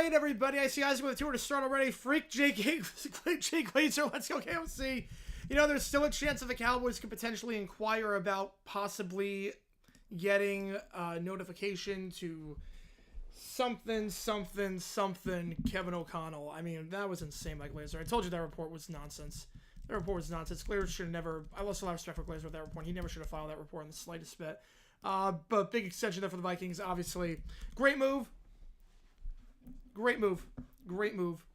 right, everybody. I see guys with a tour to start already. Freak Jake Glazer. Let's go KOC. You know, there's still a chance that the Cowboys could potentially inquire about possibly getting a notification to something Kevin O'Connell. I mean, that was insane by Glazer. I told you that report was nonsense. That report was nonsense. Glazer should have never... I lost a lot of respect for Glazer with that report. He never should have filed that report in the slightest bit. But big extension there for the Vikings, obviously. Great move. Great move. Great move.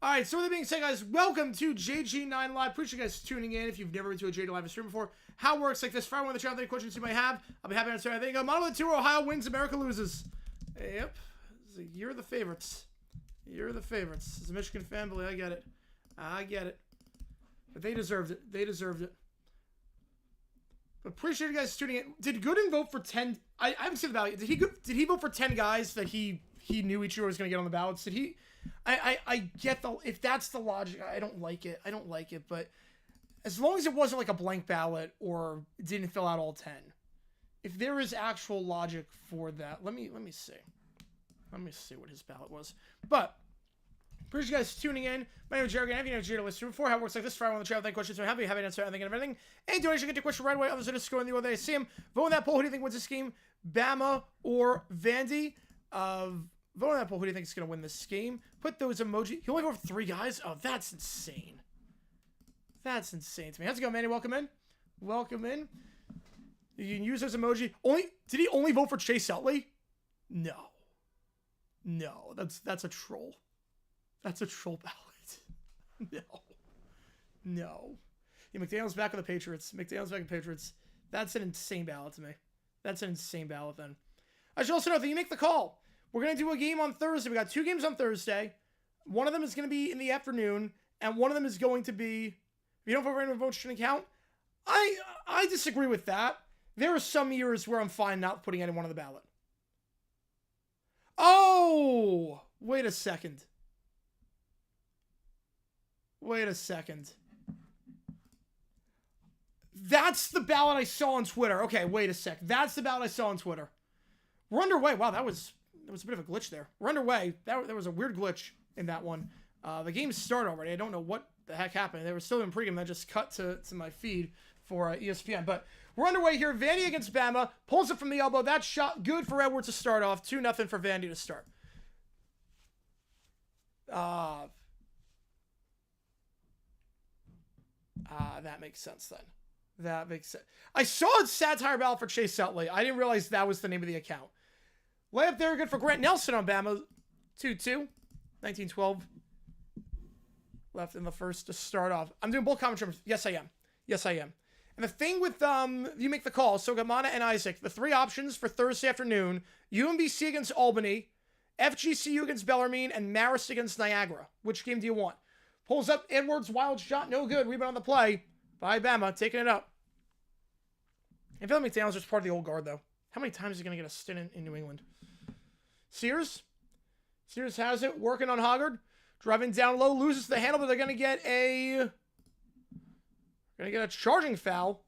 All right, so with that being said, guys, welcome to JG9 Live. Appreciate you guys tuning in. If you've never been to a JG Live stream before, how it works like this. For everyone in the chat, any questions you might have, I'll be happy to answer anything. Model 2, Ohio wins, America loses. Yep. You're the favorites. You're the favorites. As a Michigan family, I get it. I get it. But they deserved it. They deserved it. But appreciate you guys tuning in. Did Gooden vote for 10? I haven't seen the ballot. Did he vote for 10 guys that he knew each year was going to get on the ballots? Did he? I get the, if that's the logic, I don't like it. I don't like it. But as long as it wasn't like a blank ballot or didn't fill out all 10, if there is actual logic for that, let me see. Let me see what his ballot was. But appreciate you guys tuning in. My name is Jared. If you know Jared Lister before, how it works like this. For everyone in the chat with any questions, I'm happy to answer anything and everything. Any donation, get your question right away. Others are just going the order they see him. Vote in that poll. Who do you think wins this game? Bama or Vandy? Vote on that poll. Who do you think is going to win this game? Put those emoji. He only voted for 3 guys? Oh, that's insane. That's insane to me. How's it going, Manny? Welcome in. Welcome in. You can use those emoji. Did he only vote for Chase Utley? No. No, that's a troll. That's a troll ballot. No. No. Yeah, McDaniel's back on the Patriots. McDaniel's back on the Patriots. That's an insane ballot to me. That's an insane ballot then. I should also note that you make the call. We're going to do a game on Thursday. We got 2 games on Thursday. One of them is going to be in the afternoon, and one of them is going to be, if you don't vote for anyone, votes shouldn't count. I disagree with that. There are some years where I'm fine not putting anyone on the ballot. Oh, wait a second. Wait a second. That's the ballot I saw on Twitter. Okay, wait a sec. That's the ballot I saw on Twitter. We're underway. Wow, that was a bit of a glitch there. We're underway. There was a weird glitch in that one. The game started already. I don't know what the heck happened. They were still in pregame. That just cut to my feed for ESPN. But we're underway here. Vandy against Bama. Pulls it from the elbow. That shot good for Edwards to start off. 2-0 for Vandy to start. That makes sense then. That makes sense. I saw a satire ballot for Chase Utley. I didn't realize that was the name of the account. Layup there, good for Grant Nelson on Bama. 2-2. 19-12. Left in the first to start off. I'm doing both commentary. Yes, I am. Yes, I am. And the thing with, you make the call. So Gamana and Isaac, the 3 options for Thursday afternoon, UMBC against Albany, FGCU against Bellarmine, and Marist against Niagara. Which game do you want? Pulls up Edwards, wild shot, no good. Rebound on the play by Bama, taking it up. I feel like McDaniel's just part of the old guard, though. How many times is he going to get a stint in New England? Sears has it, working on Hoggard. Driving down low, loses the handle, but they're going to get a charging foul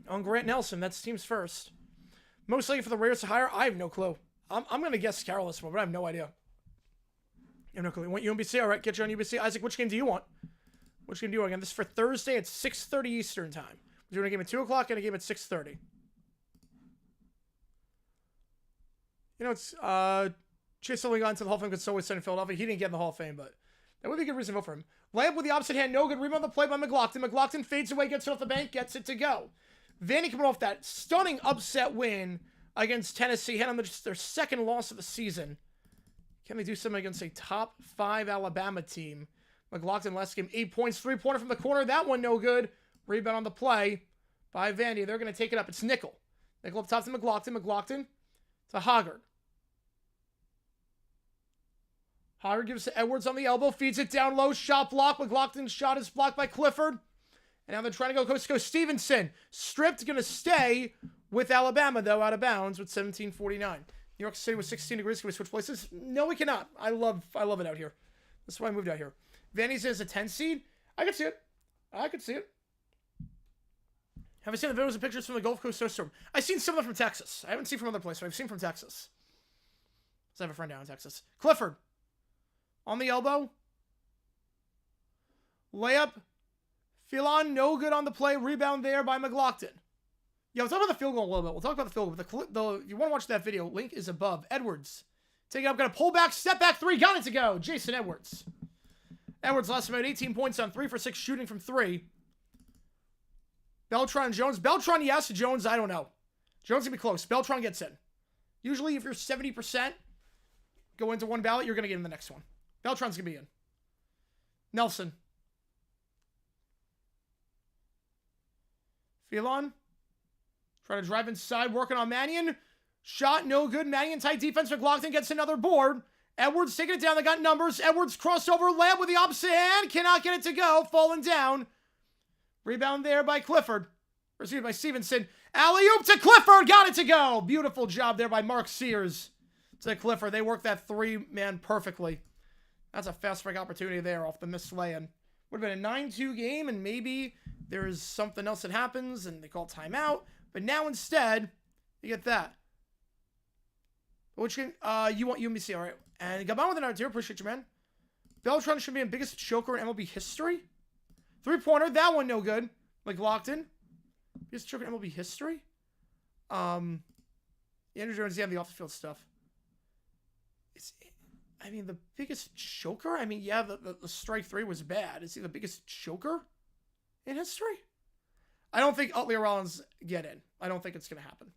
on Grant Nelson. That's team's first. Most likely for the Raiders to hire. I have no clue. I'm going to guess Carolus, but I have no idea. I have no clue. You want UMBC? All right, get you on UMBC. Isaac, which game do you want? Which game do you want? Again, this is for Thursday at 6:30 Eastern time. We're doing a game at 2 o'clock and a game at 6:30. You know, it's Chase only got into the Hall of Fame because so was in Philadelphia. He didn't get in the Hall of Fame, but that would be a good reason to vote for him. Layup with the opposite hand, no good. Rebound on the play by McLaughlin. McLaughlin fades away, gets it off the bank, gets it to go. Vandy coming off that stunning upset win against Tennessee, had them just their second loss of the season. Can they do something against a top 5 Alabama team? McLaughlin last game, 8 points, 3-pointer from the corner. That one no good. Rebound on the play by Vandy. They're going to take it up. It's Nickel. Nickel up top to McLaughlin. McLaughlin to Hoggard. Hoggard gives to Edwards on the elbow. Feeds it down low. Shot block. McLaughlin's shot is blocked by Clifford. And now they're trying to go coast to coast. Stevenson. Stripped. Going to stay with Alabama, though, out of bounds with 17:49. New York City with 16 degrees. Can we switch places? No, we cannot. I love it out here. That's why I moved out here. Vandy's as a 10 seed. I could see it. Have I seen the videos and pictures from the Gulf Coast snowstorm? I've seen some of them from Texas. I haven't seen from other places, but I've seen from Texas. Because I have a friend down in Texas. Clifford. On the elbow. Layup. Phelan, no good on the play. Rebound there by McLaughlin. Yeah, we'll talk about the field goal a little bit. We'll talk about the field goal. If you want to watch that video, link is above. Edwards. Take it up. Got a pull back. Step back 3. Got it to go. Jason Edwards. Edwards last time out 18 points on 3 for 6 shooting from 3. Beltran, Jones. Beltran, yes. Jones, I don't know. Jones going to be close. Beltran gets in. Usually, if you're 70%, go into one ballot, you're going to get in the next one. Beltran's going to be in. Nelson. Phelan. Trying to drive inside, working on Mannion. Shot, no good. Mannion tight defense. McLaughlin gets another board. Edwards taking it down. They got numbers. Edwards crossover. Layup with the opposite hand. Cannot get it to go. Falling down. Rebound there by Clifford. Or excuse me, by Stevenson. Alley-oop to Clifford. Got it to go. Beautiful job there by Mark Sears. To Clifford. They worked that 3-man perfectly. That's a fast break opportunity there off the missed lay-in. Would have been a 9-2 game, and maybe there's something else that happens, and they call timeout. But now instead, you get that. Which can, you want UMBC, all right. And Gabon with an idea. Appreciate you, man. Beltran should be in biggest choker in MLB history. 3-pointer. That one no good. McLaughlin. Biggest choker in MLB history. Andrew Jones, yeah, the off-the-field stuff. The biggest choker? Yeah, the strike 3 was bad. Is he the biggest choker in history? I don't think Utley or Rollins get in. I don't think it's going to happen.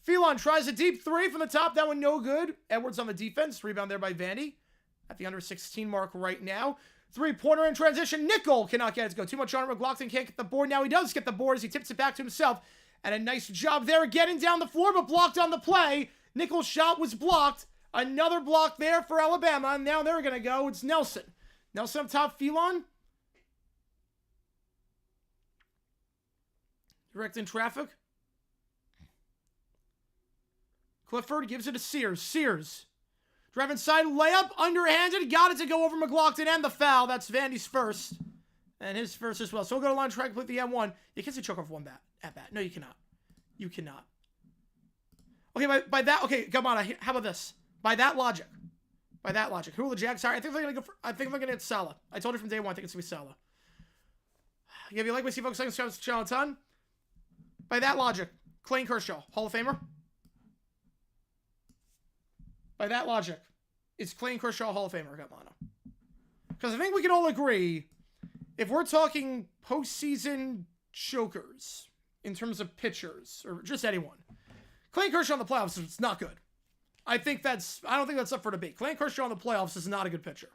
Phelan tries a deep three from the top. That one no good. Edwards on the defense. Rebound there by Vandy. At the under 16 mark right now. Three-pointer in transition. Nickel cannot get it to go. Too much on it. McLaughlin can't get the board. Now he does get the board as he tips it back to himself. And a nice job there getting down the floor, but blocked on the play. Nickel's shot was blocked. Another block there for Alabama. And now they're going to go. It's Nelson. Nelson up top. Phelan. Directing traffic. Clifford gives it to Sears. Sears. Drive inside, layup, underhanded. Got it to go over McLaughlin and the foul. That's Vandy's first. And his first as well. So we'll go to line, try to complete the M1. You can't say choke off one bat at bat. No, you cannot. You cannot. Okay, by that, okay, come on. How about this? By that logic. By that logic. Who will the Jags hire? I think they're going to go for, I think they're going to get Salah. I told you from day one, I think it's going to be Salah. If you like me, see folks like this channel a ton. By that logic, Clayton Kershaw, Hall of Famer. By that logic, it's Clayton Kershaw, Hall of Famer, Gatmano. Because I think we can all agree, if we're talking postseason chokers, in terms of pitchers, or just anyone, Clayton Kershaw in the playoffs is not good. I don't think that's up for debate. Clayton Kershaw in the playoffs is not a good pitcher.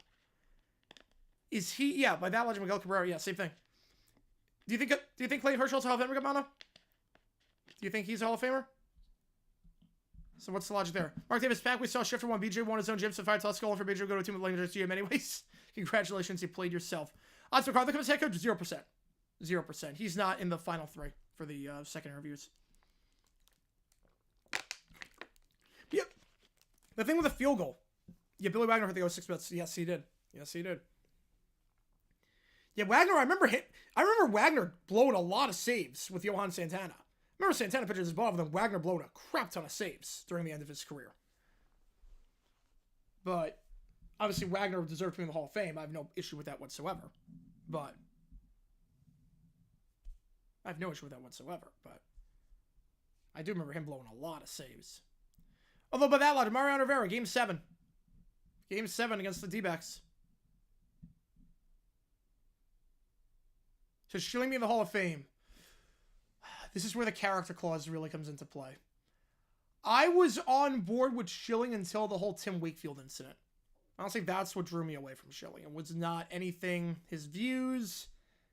Is he? Yeah, by that logic, Miguel Cabrera, yeah, same thing. Do you think Clayton Kershaw's a Hall of Famer, Gatmano? Do you think he's a Hall of Famer? So what's the logic there? Mark Davis Pack, we saw Shifter 1. BJ won his own gym, so 5 toss goal for BJ. Go to a team with Langer's GM anyways. Congratulations, you played yourself. Odds McCarthy comes head coach, 0%. 0%. He's not in the final 3 for the second interviews. Yep. The thing with the field goal. Yeah, Billy Wagner hit the 06 bets. Yes, he did. Yes, he did. Yeah, Wagner, I remember Wagner blowing a lot of saves with Johan Santana. Remember Santana pitches his ball, but then Wagner blowed a crap ton of saves during the end of his career. But obviously Wagner deserved to be in the Hall of Fame. I have no issue with that whatsoever. But I do remember him blowing a lot of saves. Although by that logic, Mariano Rivera, Game 7. Game 7 against the D-backs. So Schilling me in the Hall of Fame. This is where the character clause really comes into play. I was on board with Schilling until the whole Tim Wakefield incident. Honestly, that's what drew me away from Schilling. It was not anything, his views.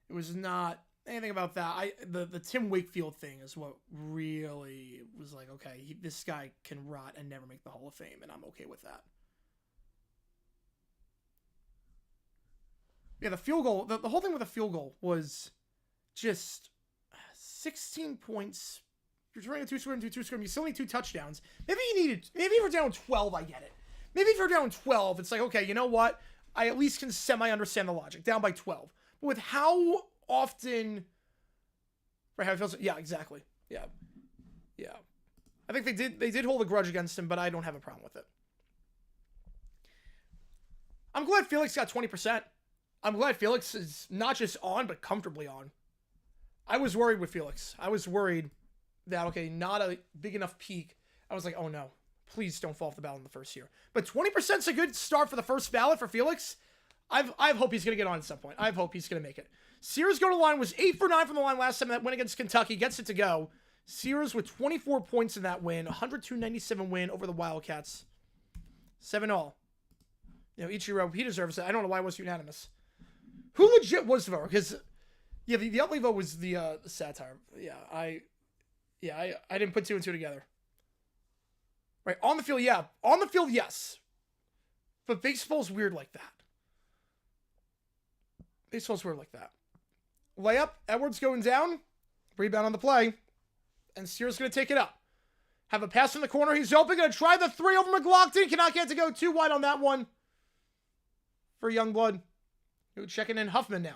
It was not anything about that. The Tim Wakefield thing is what really was like, okay, this guy can rot and never make the Hall of Fame, and I'm okay with that. Yeah, the field goal, the whole thing with the field goal was just 16 points. You're trying to two-score. You still need 2 touchdowns. Maybe if you're down 12, I get it. Maybe if you're down 12, it's like, okay, you know what? I at least can semi-understand the logic. Down by 12. But with how often... Right, how it feels... Yeah, exactly. Yeah. Yeah. I think they did hold a grudge against him, but I don't have a problem with it. I'm glad Felix got 20%. I'm glad Felix is not just on, but comfortably on. I was worried with Felix. I was worried that, okay, not a big enough peak. I was like, oh no, please don't fall off the ballot in the first year. But 20% is a good start for the first ballot for Felix. I hope he's going to get on at some point. I hope he's going to make it. Sears go to line, was 8 for 9 from the line last time. That win against Kentucky gets it to go. Sears with 24 points in that win. 102-97 win over the Wildcats. 7-all. You know, Ichiro, he deserves it. I don't know why it was unanimous. Who legit was the vote? Because, yeah, the Utley vote was the satire. Yeah, I didn't put 2 and 2 together. Right, on the field, yeah. On the field, yes. But baseball's weird like that. Baseball's weird like that. Layup, Edwards going down. Rebound on the play. And Sears going to take it up. Have a pass in the corner. He's open. Going to try the 3 over McLaughlin. Cannot get it to go. 2 wide on that one. For Youngblood. Checking in Huffman now.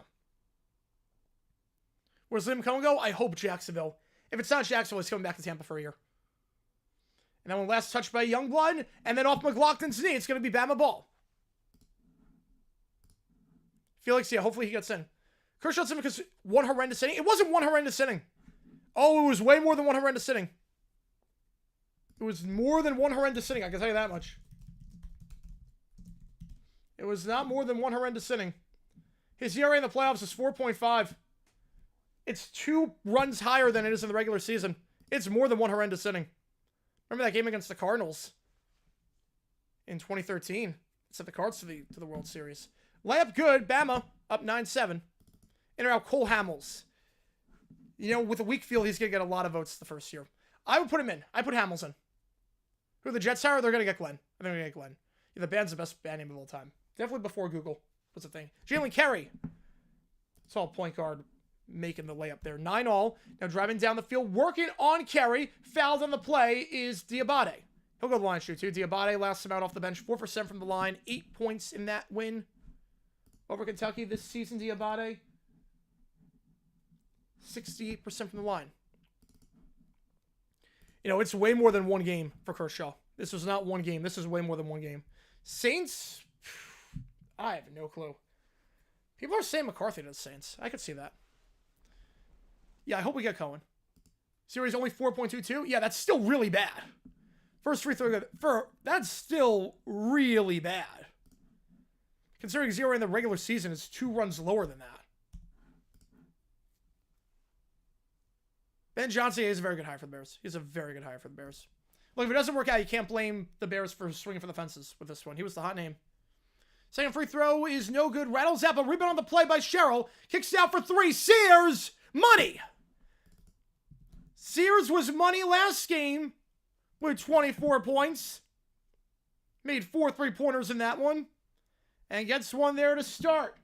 Where's Liam Cohen go? I hope Jacksonville. If it's not Jacksonville, he's coming back to Tampa for a year. And then one last touch by Youngblood. And then off McLaughlin's knee, it's going to be Bama ball. Felix, yeah, hopefully he gets in. Kershaw's in because one horrendous inning. It wasn't one horrendous inning. Oh, it was way more than one horrendous inning. It was more than one horrendous inning, I can tell you that much. It was not more than one horrendous inning. His ERA in the playoffs is 4.5. It's 2 runs higher than it is in the regular season. It's more than one horrendous inning. Remember that game against the Cardinals in 2013? Sent the Cards to the World Series. Layup good. Bama up 9-7. In or out Cole Hamels. You know, with a weak field, he's going to get a lot of votes the first year. I would put him in. I put Hamels in. Who the Jets are? They're going to get Glenn. I think they're going to get Glenn. Yeah, the band's the best band name of all time. Definitely before Google was a thing. Jalen Carey. Saw a point guard making the layup there. 9-all. Now driving down the field. Working on Carey. Fouled on the play is Diabate. He'll go to the line shoot too. Diabate last time out off the bench. 4% from the line. 8 points in that win over Kentucky this season. Diabate. 68% from the line. You know, it's way more than one game for Kershaw. This was not one game. This is way more than one game. Saints, I have no clue. People are saying McCarthy to the Saints. I could see that. Yeah, I hope we get Cohen. Series only 4.22. Yeah, that's still really bad. First free throw, that's still really bad. Considering 0 in the regular season is 2 runs lower than that. Ben Johnson is a very good hire for the Bears. He's a very good hire for the Bears. Look, if it doesn't work out, you can't blame the Bears for swinging for the fences with this one. He was the hot name. Second free throw is no good. Rattles up a rebound on the play by Sherrill. Kicks out for 3. Sears, money. Sears was money last game with 24 points. Made 4 3-pointers in that one. And gets one there to start.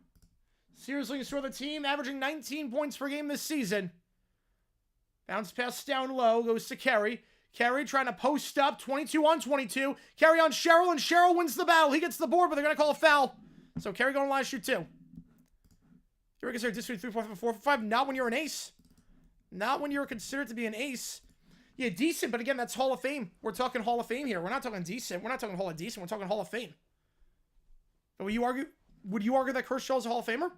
Sears leading for the team, averaging 19 points per game this season. Bounce pass down low, goes to Carey. Carey trying to post up, 22 on 22. Carey on Sherrill, and Sherrill wins the battle. He gets the board, but they're going to call a foul. So Carey going to line shoot 2. You're considered district 3, 4, 4, 5. Not when you're an ace. Not when you're considered to be an ace. Yeah, decent, but again, that's Hall of Fame. We're talking Hall of Fame here. We're not talking decent. We're not talking Hall of Decent. We're talking Hall of Fame. But would you argue that Kershaw is a Hall of Famer?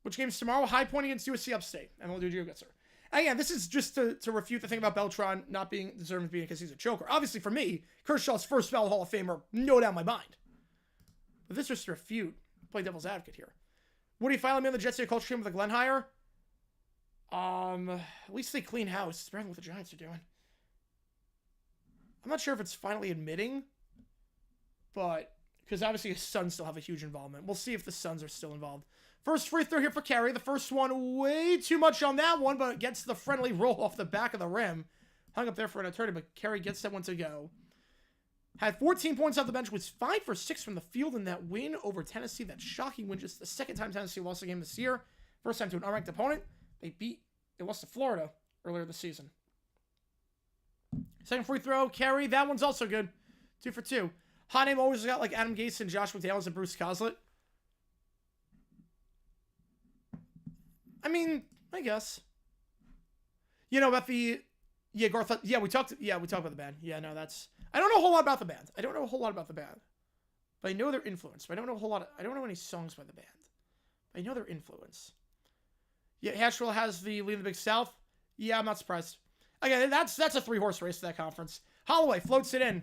Which game's tomorrow? High Point against USC Upstate. And we'll do Jiu-Jitsu. Again, this is just to refute the thing about Beltran not being deserving of being because he's a choker. Obviously, for me, Kershaw's first ballot Hall of Famer, no doubt in my mind. But this is just to refute, play devil's advocate here. Would he finally be on the Jets culture team with a Glenn hire? At least they clean house. It's better than what the Giants are doing. I'm not sure if it's finally admitting, but because obviously his Suns still have a huge involvement. We'll see if the Suns are still involved. First free throw here for Carey. The first one, way too much on that one, but gets the friendly roll off the back of the rim. Hung up there for an eternity, but Carey gets that one to go. Had 14 points off the bench, was 5 for 6 from the field in that win over Tennessee. That shocking win, just the second time Tennessee lost a game this year. First time to an unranked opponent. They lost to Florida earlier this season. Second free throw, Carey. That one's also good. 2 for 2. Hot name always got like Adam Gase and Josh McDaniels and Bruce Coslett. I mean, I guess. You know about the Garth. Yeah, we talked about the band. Yeah, no, that's. I don't know a whole lot about the band. But I know their influence. But I don't know any songs by the band. I know their influence. Yeah, Asheville has the lead in the Big South. Yeah, I'm not surprised. Again, that's a 3-horse race to that conference. Holloway floats it in.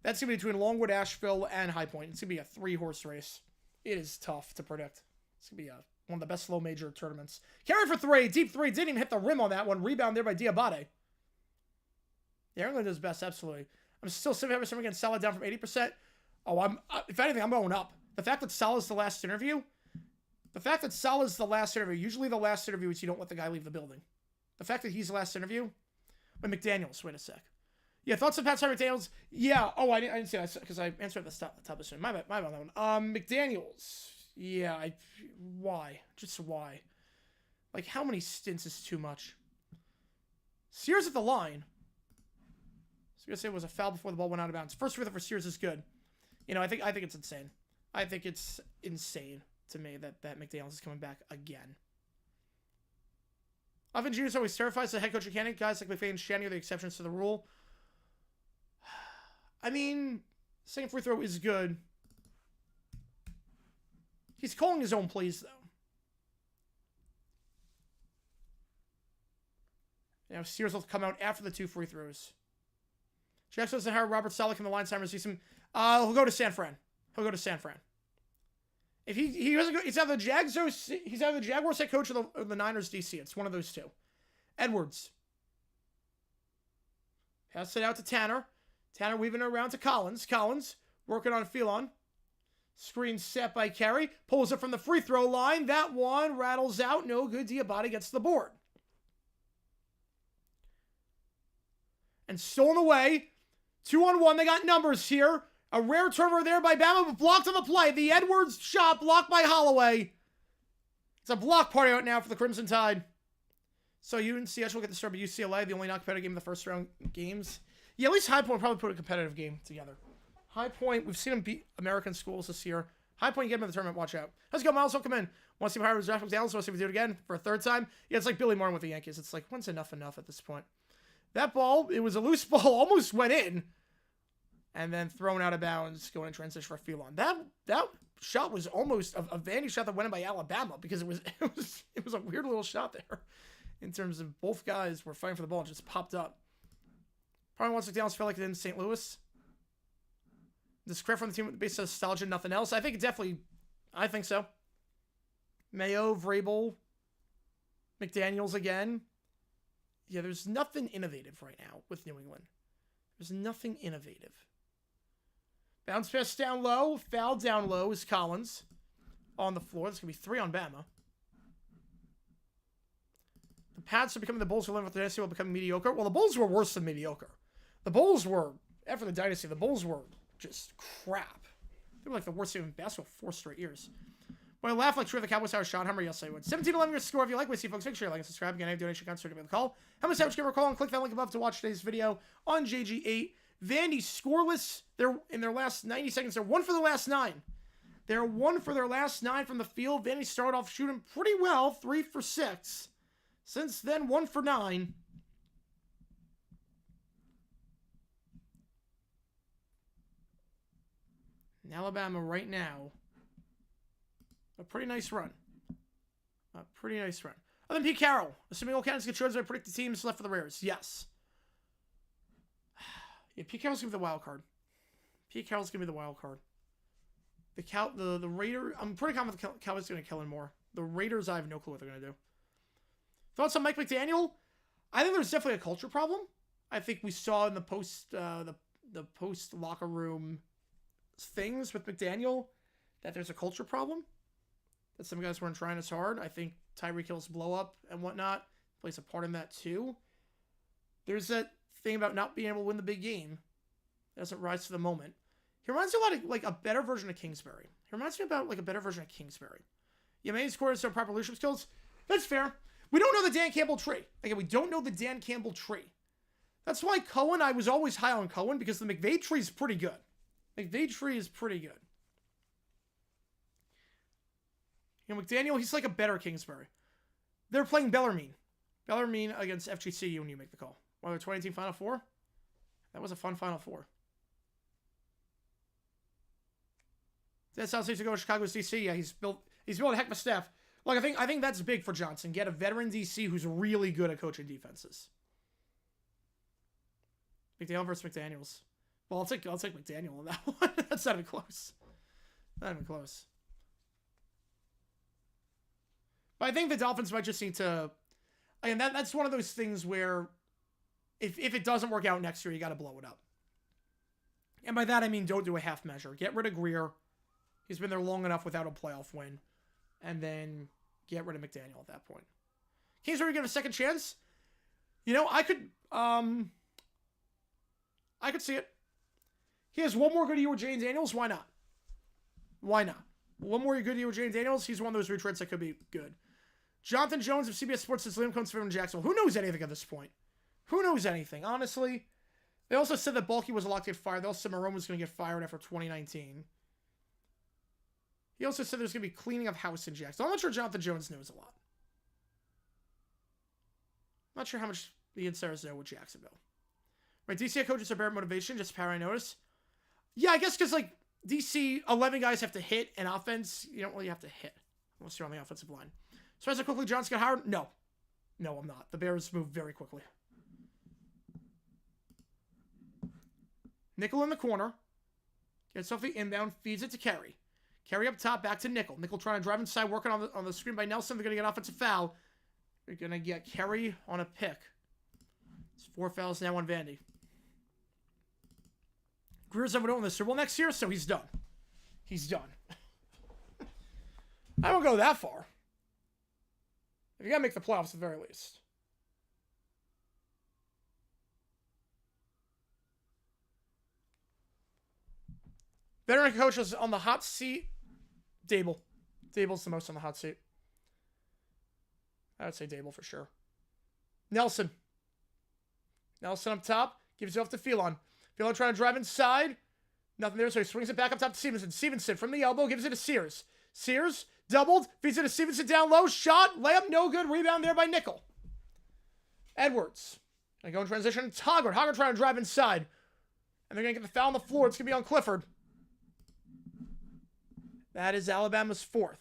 That's gonna be between Longwood, Asheville, and High Point. It's gonna be a 3-horse race. It is tough to predict. It's gonna be one of the best low major tournaments. Carey for 3, deep 3, didn't even hit the rim on that one. Rebound there by Diabate. Yeah, England does best, absolutely. I'm still 75% against Salah down from 80%. Oh, if anything, I'm going up. The fact that Salah's the last interview, usually the last interview is you don't let the guy leave the building. The fact that he's the last interview, but McDaniels, wait a sec. Yeah, thoughts on Pat McDaniels? Yeah, I didn't say that because I answered at the top of the show. My bad on that one. McDaniels. Yeah, why? Just why? Like, how many stints is too much? Sears at the line. So I'm going to say it was a foul before the ball went out of bounds. First free throw for Sears is good. You know, I think it's insane. I think it's insane to me that McDaniels is coming back again. Often Juniors always terrifies the head coach mechanic. Guys like McVay and Shanny are the exceptions to the rule. I mean, second free throw is good. He's calling his own plays, though. Now, Sears will come out after the 2 free throws. Jackson doesn't hire Robert Saleh in the line time season. He'll go to San Fran. If he doesn't go, he's either the Jaguars head coach or the Niners DC. It's one of those two. Edwards. Pass it out to Tanner. Tanner weaving it around to Collins. Collins working on Phelan. Screen set by Carey. Pulls it from the free throw line. That one rattles out. No good. Diabate gets the board. And stolen away. 2-on-1. They got numbers here. A rare turnover there by Bama, but blocked on the play. The Edwards shot blocked by Holloway. It's a block party out now for the Crimson Tide. So UNCH will get the start of UCLA, the only non-competitive game in the first round games. Yeah, at least High Point will probably put a competitive game together. High Point, we've seen them beat American schools this year. High Point, get them in the tournament, watch out. Let's go, Miles, welcome in. Want to see how draft McDaniels? Want to see if we do it again for a third time? Yeah, it's like Billy Martin with the Yankees. It's like, when's enough at this point? That ball, it was a loose ball, almost went in. And then thrown out of bounds, going in transition for Phelan. That shot was almost a Vandy shot that went in by Alabama because it was a weird little shot there. In terms of both guys were fighting for the ball and just popped up. Probably wants McDaniels felt like it in St. Louis. This credit from the team based on nostalgia, nothing else. I think so. Mayo, Vrabel, McDaniels again. Yeah, there's nothing innovative right now with New England. There's nothing innovative. Bounce pass down low. Foul down low is Collins. On the floor. That's going to be 3 on Bama. The Pats are becoming the Bulls who live with the dynasty will become mediocre. Well, the Bulls were worse than mediocre. The Bulls were, after the dynasty, the Bulls were just crap. They were like the worst team in basketball 4 straight years. When I laugh like true, the Cowboys have Sean Hummer, yes, I would. 17-11 your score. If you like what you see, folks, make sure you like and subscribe. Again, I have donation counts, so give me the call. How much give a call and click that link above to watch today's video on JG8. Vandy scoreless. They're in their last 90 seconds. They're 1 for the last 9. They're 1 for their last 9 from the field. Vandy started off shooting pretty well, 3 for 6. Since then, 1 for 9. And Alabama right now, a pretty nice run. Other than Pete Carroll, assuming all candidates get chosen, I predict the teams left for the Rares. Yes. Yeah, Pete Carroll's going to be the wild card. The Raiders, I'm pretty confident the Cowboys are going to kill him more. The Raiders, I have no clue what they're going to do. Thoughts on Mike McDaniel? I think there's definitely a culture problem. I think we saw in the post locker room things with McDaniel that there's a culture problem. That some guys weren't trying as hard. I think Tyreek Hill's blow up and whatnot plays a part in that too. There's that thing about not being able to win the big game. It doesn't rise to the moment. He reminds me a lot of like a better version of Kingsbury. Yeah, maybe he's scored some proper leadership skills. That's fair. We don't know the Dan Campbell tree. Again, we don't know the Dan Campbell tree. That's why Cohen, I was always high on Cohen because the McVay tree is pretty good. You know, McDaniel, he's like a better Kingsbury. They're playing Bellarmine. Bellarmine against FGCU when you make the call. Well, their 2018 Final Four? That was a fun Final Four. That sounds like to go to Chicago's DC. Yeah, he's built a heck of a staff. Like I think that's big for Johnson. Get a veteran DC who's really good at coaching defenses. McDaniel versus McDaniels. Well, I'll take McDaniel on that one. That's not even close. But I think the Dolphins might just need to. Again, that's one of those things where if it doesn't work out next year, you got to blow it up. And by that I mean don't do a half measure. Get rid of Greer. He's been there long enough without a playoff win. And then get rid of McDaniel at that point. Kings are going to give a second chance. You know, I could see it. He has one more good year with Jane Daniels. Why not? One more good year with Jane Daniels. He's one of those retreads that could be good. Jonathan Jones of CBS Sports says Liam comes from Jacksonville. Who knows anything at this point? Who knows anything? Honestly, they also said that Bulky was a lock to get fired. They also said Marone was going to get fired after 2019. He also said there's going to be cleaning of house in Jacksonville. I'm not sure Jonathan Jones knows a lot. I'm not sure how much the insiders know with Jacksonville. Right, DC coaches are bare motivation, just power I notice. Yeah, I guess because, like, DC, 11 guys have to hit, and offense, you don't really have to hit unless you're on the offensive line. So as quickly Johnson got hired? No, I'm not. The Bears move very quickly. Nickel in the corner. Gets off the inbound, feeds it to Carey. Carry up top, back to Nickel. Nickel trying to drive inside, working on the screen by Nelson. They're going to get offensive foul. They're going to get Kerry on a pick. It's 4 fouls now on Vandy. Greer's never doing this Super Bowl next year, so he's done. He's done. I don't go that far. You got to make the playoffs at the very least. Veteran coaches on the hot seat. Dable. Dable's the most on the hot seat. I would say Dable for sure. Nelson. Nelson up top. Gives it off to Phelan. Phelan trying to drive inside. Nothing there, so he swings it back up top to Stevenson. Stevenson from the elbow gives it to Sears. Sears doubled. Feeds it to Stevenson down low. Shot. Layup. No good. Rebound there by Nickel. Edwards. Gonna go in transition. It's Hoggard. Hoggard trying to drive inside. And they're going to get the foul on the floor. It's going to be on Clifford. That is Alabama's 4th.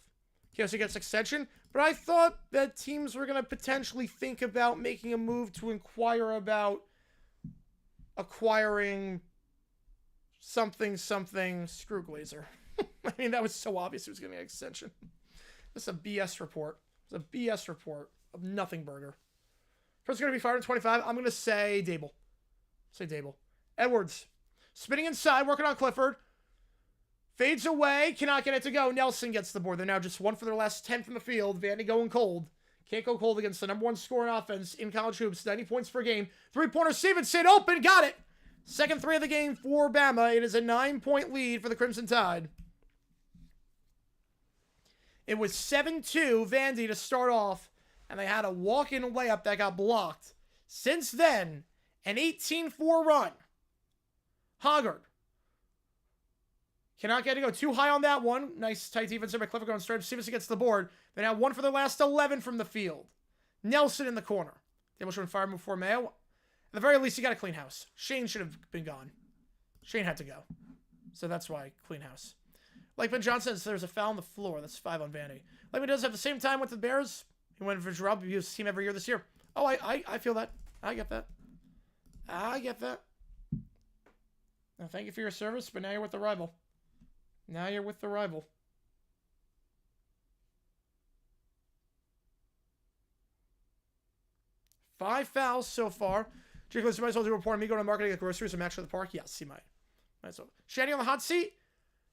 KSU gets extension, but I thought that teams were going to potentially think about making a move to inquire about acquiring something, screw Glazer. I mean, that was so obvious it was going to get an extension. This is a BS report. It's a BS report of nothing burger. First going to be fired in 25. I'm going to say Dable. Say Dable. Edwards. Spinning inside, working on Clifford. Fades away, cannot get it to go. Nelson gets the board. They're now just 1 for their last 10 from the field. Vandy going cold. Can't go cold against the #1 scoring offense in college hoops. 90 points per game. 3-pointer Stevenson open. Got it. Second 3 of the game for Bama. It is a 9-point lead for the Crimson Tide. It was 7-2 Vandy to start off, and they had a walk-in layup that got blocked. Since then, an 18-4 run. Hoggard. Cannot get to go too high on that one. Nice tight defense there by Clifford going straight. Stevenson gets the board. They now 1 for their last 11 from the field. Nelson in the corner. They should have fired before Mayo. At the very least, you got a clean house. Shane should have been gone. Shane had to go. So that's why clean house. Like Ben Johnson says, there's a foul on the floor. That's 5 on Vandy. Lakeman does have the same time with the Bears. He went for Gerald. He was his team every year this year. Oh, I feel that. I get that. I get that. Now, thank you for your service, but now you're with the rival. Now you're with the rival. Five fouls so far. Jake Lewis might as well do a report on me going to marketing at groceries and match for the park. Yes, he might. Might as well. Shanny on the hot seat.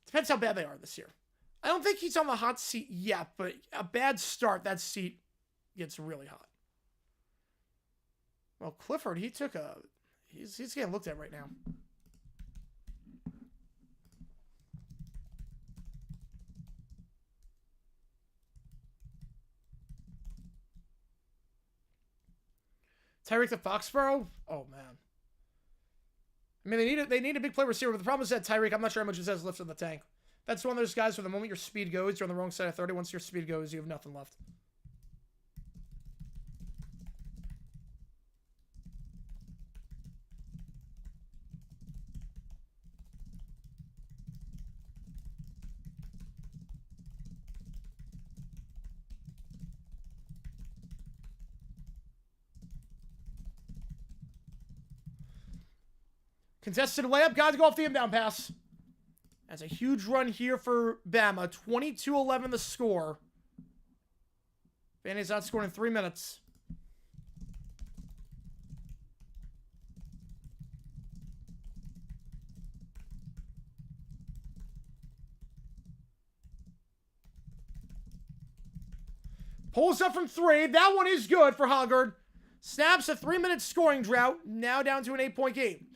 Depends how bad they are this year. I don't think he's on the hot seat yet, but a bad start, that seat gets really hot. Well, Clifford, he took a... He's getting looked at right now. Tyreek to Foxborough? Oh, man. I mean, they need a big play receiver, but the problem is that Tyreek, I'm not sure how much it says left in the tank. That's one of those guys where the moment your speed goes, you're on the wrong side of 30. Once your speed goes, you have nothing left. Contested layup. Got to go off the inbound pass. That's a huge run here for Bama. 22-11 the score. Vandy's not scoring in 3 minutes. Pulls up from 3. That one is good for Hoggard. Snaps a 3-minute scoring drought. Now down to an 8-point game.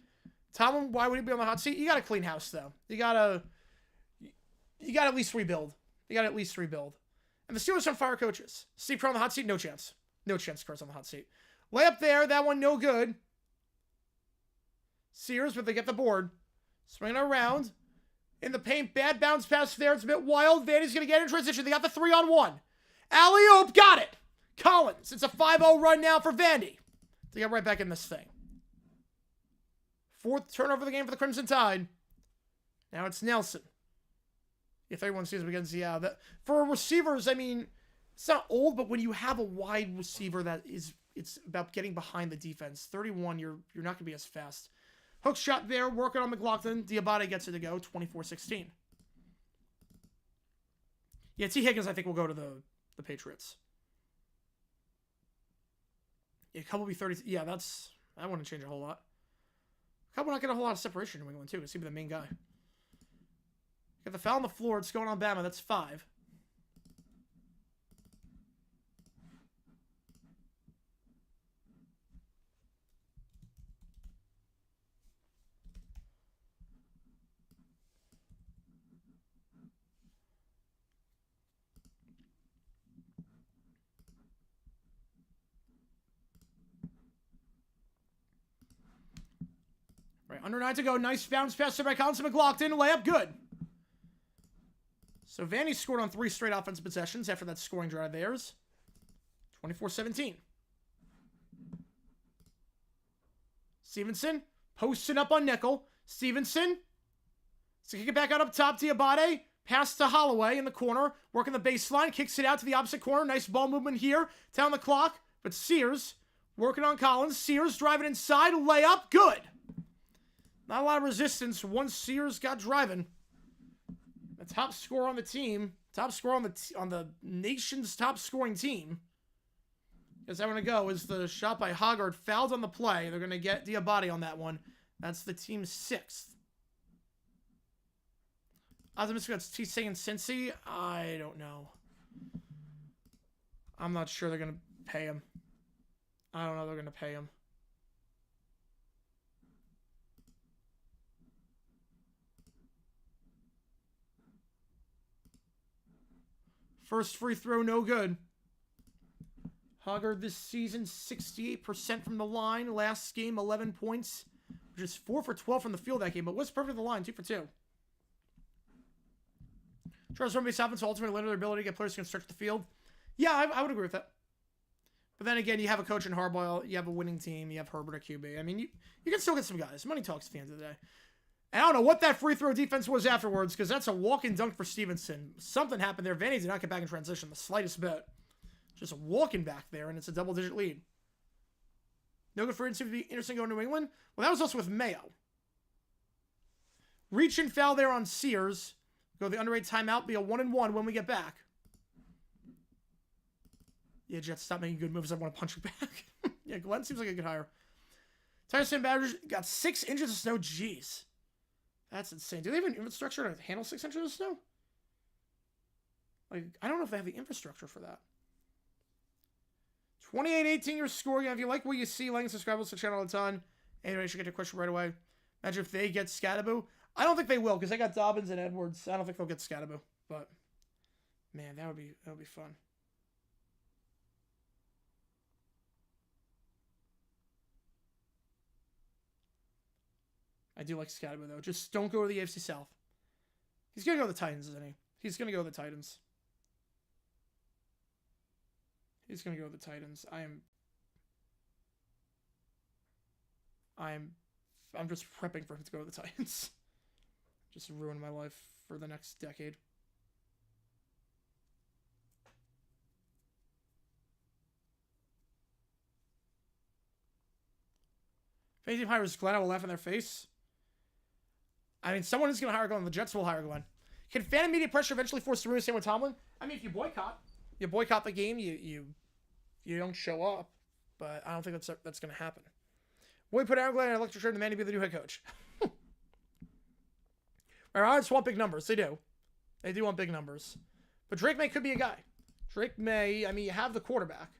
Tomlin, why would he be on the hot seat? You got to clean house, though. You got to at least rebuild. And the Steelers on fire coaches. Steve Kerr on the hot seat? No chance. No chance Kerr's on the hot seat. Layup there. That one no good. Sears, but they get the board. Swinging around. In the paint. Bad bounce pass there. It's a bit wild. Vandy's going to get in transition. They got the 3-on-1. Alley-oop. Got it. Collins. It's a 5-0 run now for Vandy. They get right back in this thing. 4th turnover of the game for the Crimson Tide. Now it's Nelson. If everyone sees him against, yeah. For receivers, I mean, it's not old, but when you have a wide receiver it's about getting behind the defense. 31, you're not going to be as fast. Hook shot there, working on McLaughlin. Diabate gets it to go, 24-16. Yeah, T. Higgins, I think, will go to the Patriots. Yeah, Cup will be 30. Yeah, that wouldn't change a whole lot. Cup will not get a whole lot of separation in New England, too, because he'll be the main guy. Got the foul on the floor. It's going on Bama. That's 5. Right, under 9 to go. Nice bounce pass by Collins McLaughlin. Layup, good. So Vandy scored on 3 straight offensive possessions after that scoring drive of theirs. 24-17. Stevenson posting up on nickel. Stevenson. So kick it back out up top to Abade. Pass to Holloway in the corner. Working the baseline. Kicks it out to the opposite corner. Nice ball movement here. Down the clock. But Sears working on Collins. Sears driving inside. Layup. Good. Not a lot of resistance once Sears got driving. The top scorer on the team. Top scorer on the nation's top scoring team. Is that going to go is the shot by Hoggard fouled on the play. They're going to get Diabate on that one. That's the team's 6th. Optimistic that's T. saying Cincy. I don't know. I'm not sure they're going to pay him. I don't know they're going to pay him. First free throw, no good. Hoggard this season, 68% from the line. Last game, 11 points. Which is 4 for 12 from the field that game, but was perfect at the line, 2 for 2. Charles Rumby's offense ultimately limit their ability to get players who can stretch the field. Yeah, I would agree with that. But then again, you have a coach in Harbaugh, you have a winning team, you have Herbert at QB. I mean, you can still get some guys. Money talks at the end of the day. And I don't know what that free throw defense was afterwards, because that's a walk and dunk for Stevenson. Something happened there. Vandy did not get back in transition the slightest bit. Just walking back there, and it's a double-digit lead. No good for it. Seems to be interesting going to New England. Well, that was also with Mayo. Reach and foul there on Sears. Go the underrated timeout. Be a 1-1 when we get back. Yeah, Jets, stop making good moves. I want to punch you back. Yeah, Glenn seems like a good hire. Tyson Badgers got 6 inches of snow. Jeez. That's insane. Do they have an infrastructure to handle 6 inches of snow? Like, I don't know if they have the infrastructure for that. 28-18 your score. If you like what you see, like and subscribe to the channel a ton. Anyway, you should get a question right away. Imagine if they get Scattaboo. I don't think they will, because they got Dobbins and Edwards. I don't think they'll get Scattaboo. But man, that would be fun. I do like Scattaboo though. Just don't go to the AFC South. He's gonna go to the Titans, isn't he? He's gonna go to the Titans. He's going to go with the Titans. I'm just prepping for him to go to the Titans. Just ruin my life for the next decade. If any team hires Glenn, I will laugh in their face. I mean, someone is going to hire Glenn. The Jets will hire Glenn. Can fan and media pressure eventually force the same with Tomlin? I mean, if you boycott the game, you don't show up. But I don't think that's going to happen. We put Aaron Glenn in an electric chair and demand to be the new head coach. Our odds want big numbers. They do. They do want big numbers. But Drake May could be a guy. Drake May, I mean, you have the quarterback.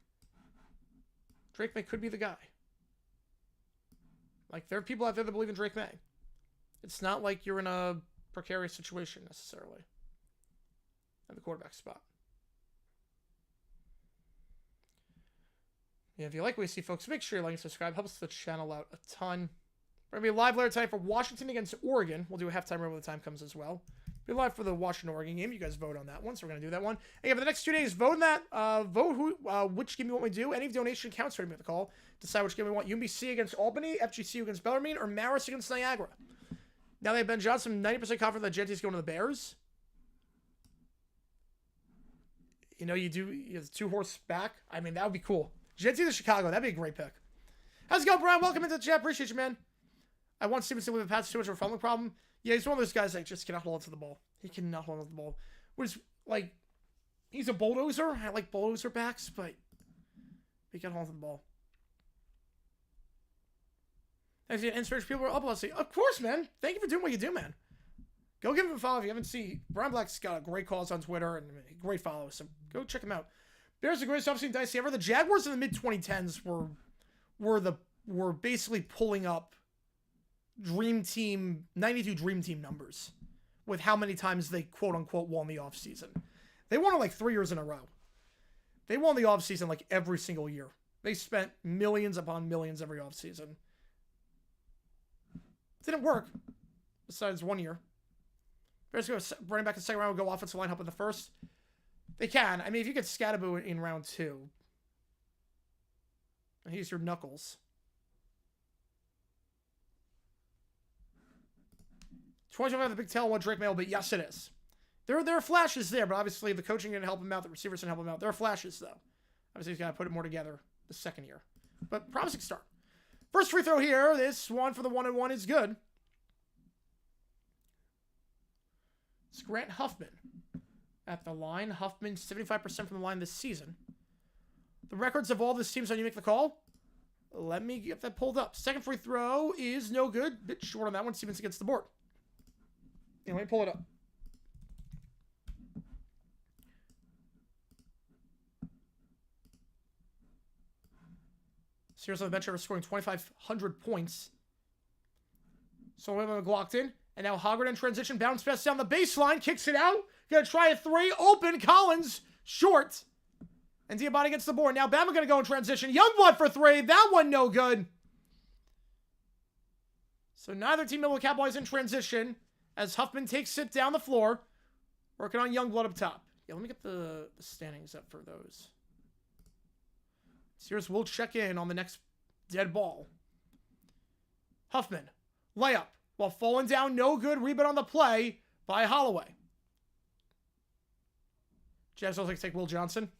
Drake May could be the guy. Like, there are people out there that believe in Drake May. It's not like you're in a precarious situation, necessarily. At the quarterback spot. Yeah, if you like what you see, folks, make sure you like and subscribe. Helps the channel out a ton. We're going to be live later tonight for Washington against Oregon. We'll do a halftime when the time comes as well. Be live for the Washington-Oregon game. You guys vote on that one, so we're going to do that one. And yeah, for the next 2 days, vote on that. Which game you want me to do. Any donation counts for me at the call. Decide which game we want. UMBC against Albany, FGCU against Bellarmine, or Marist against Niagara. Now they have Ben Johnson, 90% confident that Genty's going to the Bears. You know, you have 2-horse back. I mean, that would be cool. Genty to Chicago. That'd be a great pick. How's it going, Brian? Welcome into the chat. Appreciate you, man. I want Stevenson with a pass too much of a fumbling problem. Yeah, he's one of those guys that just cannot hold on to the ball. He cannot hold on to the ball. Which, like, He's a bulldozer. I like bulldozer backs, but he got hold of the ball. I've seen inspiration people are up. Let's see. Of course, man. Thank you for doing what you do, man. Go give him a follow if you haven't seen. Brian Black's got great calls on Twitter and great follows, so go check him out. Bears are the greatest offseason dicey ever. The Jaguars in the mid-2010s were basically pulling up Dream Team 92 Dream Team numbers with how many times they quote unquote won the offseason. They won it like 3 years in a row. They won the offseason like every single year. They spent millions upon millions every offseason. Didn't work. Besides 1 year. Bears go running back in the second round, go offensive line help in the first. They can. I mean, if you get Scatterboo in round 2, and he's your Knuckles. 25 the big tail, one Drake Mail, but yes, it is. There are flashes there, but obviously the coaching didn't help him out. The receivers didn't help him out. There are flashes, though. Obviously, he's got to put it more together the second year. But promising start. First free throw here. This one for the 1-and-1 is good. It's Grant Huffman at the line. Huffman 75% from the line this season. The records of all this teams on You Make the Call. Let me get that pulled up. Second free throw is no good. Bit short on that one. Stevenson gets the board. Yeah, let me pull it up. Sears on the bench after scoring 2,500 points. So we have locked in. And now Hoggard in transition. Bounce pass down the baseline. Kicks it out. Gonna try a three. Open. Collins. Short. And Diabate gets the board. Now Bama gonna go in transition. Youngblood for three. That one no good. So neither team able to capitalize in transition as Huffman takes it down the floor. Working on Youngblood up top. Yeah, let me get the standings up for those. Sears will check in on the next dead ball. Huffman. Layup. While falling down, no good. Rebound on the play by Holloway. Jags also take Will Johnson.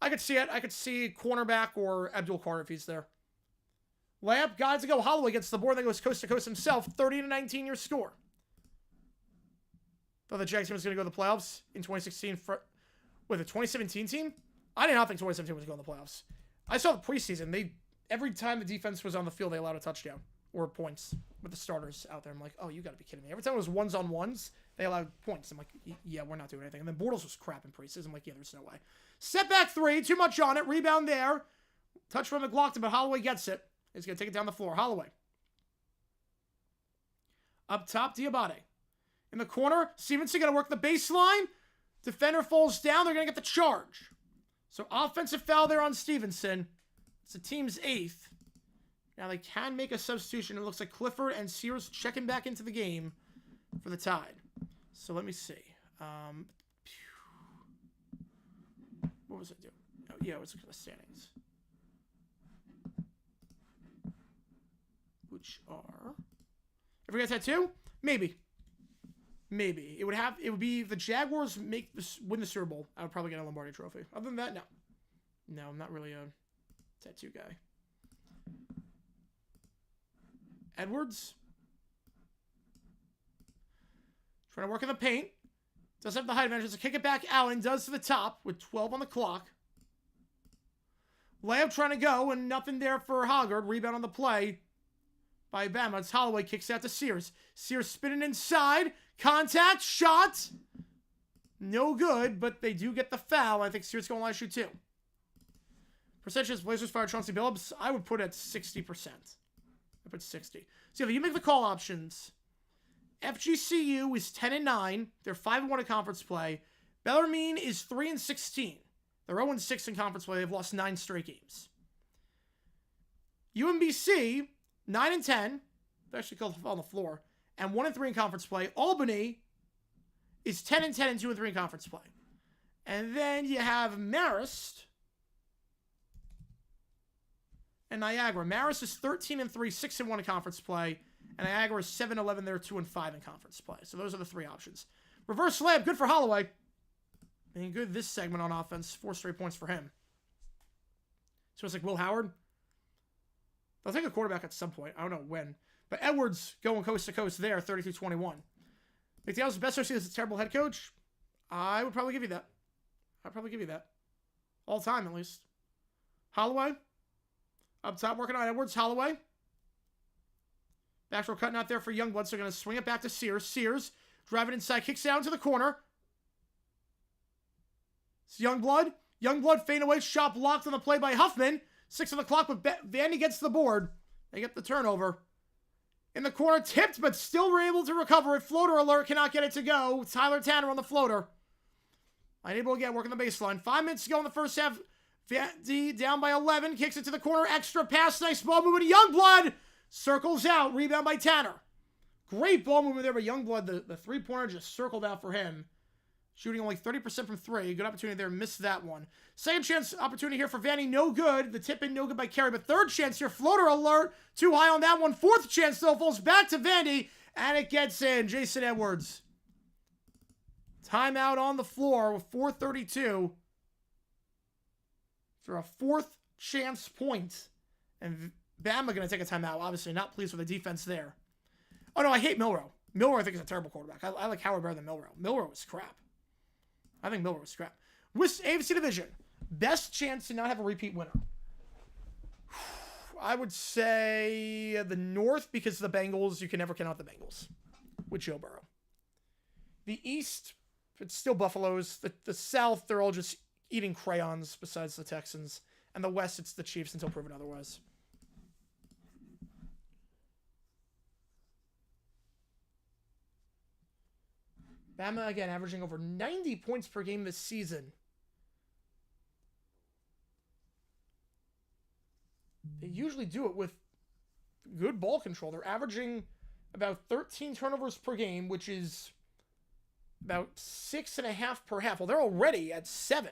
I could see it. I could see cornerback or Abdul Carter if he's there. Layup. Guys to go. Holloway gets the board. Then goes coast to coast himself. 30-19 your score. Thought the Jags team was going to go to the playoffs in 2016 with a 2017 team. I did not think 2017 was going to the playoffs. I saw the preseason. Every time the defense was on the field, they allowed a touchdown or points with the starters out there. I'm like, oh, you got to be kidding me. Every time it was ones-on-ones, they allowed points. I'm like, yeah, we're not doing anything. And then Bortles was crap in preseason. I'm like, yeah, there's no way. Step back three, too much on it. Rebound there. Touch from McLaughlin, but Holloway gets it. He's going to take it down the floor. Holloway. Up top, Diabate. In the corner, Stevenson going to work the baseline. Defender falls down. They're going to get the charge. So offensive foul there on Stevenson. It's the team's 8th. Now they can make a substitution. It looks like Clifford and Sears checking back into the game for the Tide. So let me see. What was I doing? Oh, yeah, it was looking at the standings. Which are... If we got that too? Maybe. Maybe. It would be if the Jaguars win the Super Bowl, I would probably get a Lombardi trophy. Other than that, no. No, I'm not really a tattoo guy. Edwards. Trying to work in the paint. Does have the height advantage. Does kick it back. Allen does to the top with 12 on the clock. Layup trying to go and nothing there for Hoggard. Rebound on the play by Bama. It's Holloway. Kicks out to Sears. Sears spinning inside. Contact. Shot. No good, but they do get the foul. I think Sears going to shoot too. Percentages, Blazers fire Chauncey Billups. I would put it at 60%. I put 60. So if you make the call options, FGCU is 10-9. They're 5-1 in conference play. Bellarmine is 3-16. They're 0-6 in conference play. They've lost 9 straight games. UMBC 9-10. They actually killed on the floor. And 1-3 in conference play. Albany is 10-10 and 2-3 in conference play. And then you have Marist and Niagara. Marist is 13-3, 6-1 in conference play. And Niagara is 7-11. They're 2-5 in conference play. So those are the 3 options. Reverse slab, good for Holloway. And good this segment on offense. 4 straight points for him. So it's like Will Howard. They'll take a quarterback at some point. I don't know when. But Edwards going coast to coast there, 32-21. McDaniel's best associate is a terrible head coach. I would probably give you that. I'll probably give you that. All time, at least. Holloway. Up top, working on Edwards. Holloway. Backdoor cutting out there for Youngblood, so they're going to swing it back to Sears. Sears, driving inside, kicks down to the corner. It's Youngblood. Youngblood fading away, shot blocked on the play by Huffman. 6 on the clock, but Vandy gets the board. They get the turnover. In the corner, tipped, but still were able to recover it. Floater alert, cannot get it to go. Tyler Tanner on the floater. Unable to get working the baseline. 5 minutes to go in the first half. Vandy down by 11, kicks it to the corner. Extra pass, nice ball movement. Youngblood circles out, rebound by Tanner. Great ball movement there by Youngblood. The three-pointer just circled out for him. Shooting only 30% from three. Good opportunity there. Missed that one. Second chance opportunity here for Vandy. No good. The tip in no good by Carey. But third chance here. Floater alert. Too high on that one. Fourth chance though. Falls back to Vandy. And it gets in. Jason Edwards. Timeout on the floor with 4:32. For a fourth chance point. And Bama going to take a timeout. Obviously not pleased with the defense there. Oh no, I hate Milroe. Milroe I think is a terrible quarterback. I like Howard better than Milroe. Milroe was crap. I think Milroe was crap. With AFC Division, best chance to not have a repeat winner. I would say the North because the Bengals, you can never count out the Bengals with Joe Burrow. The East, it's still Buffaloes. The South, they're all just eating crayons besides the Texans. And the West, it's the Chiefs until proven otherwise. Bama, again, averaging over 90 points per game this season. They usually do it with good ball control. They're averaging about 13 turnovers per game, which is about 6.5 per half. Well, they're already at 7.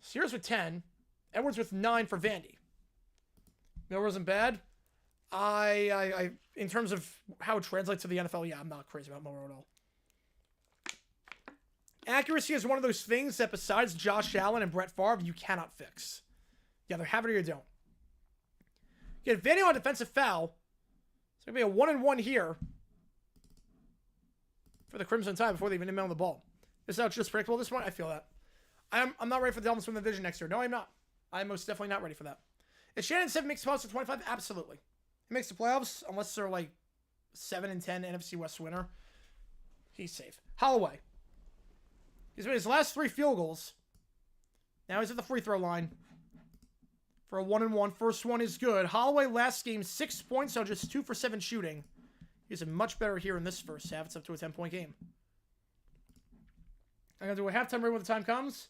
Sears with 10. Edwards with 9 for Vandy. Miller wasn't bad. I in terms of how it translates to the NFL, yeah, I'm not crazy about Miller at all. Accuracy is one of those things that besides Josh Allen and Brett Favre, you cannot fix. You either have it or you don't. Get Vandy on a defensive foul. It's going to be a 1-and-1 here for the Crimson Tide before they even inbound the ball. Is that just predictable at this point? I feel that. I'm not ready for the Dolphins to win the division next year. No, I'm not. I'm most definitely not ready for that. Is Shannon 7 makes the playoffs to 25? Absolutely. He makes the playoffs unless they're like 7-10 NFC West winner. He's safe. Holloway. He's made his last 3 field goals. Now he's at the free throw line for a 1-and-1. First one is good. Holloway last game 6 points, so just 2 for 7 shooting. He's much better here in this first half. It's up to a 10-point game. I'm going to do a halftime read when the time comes.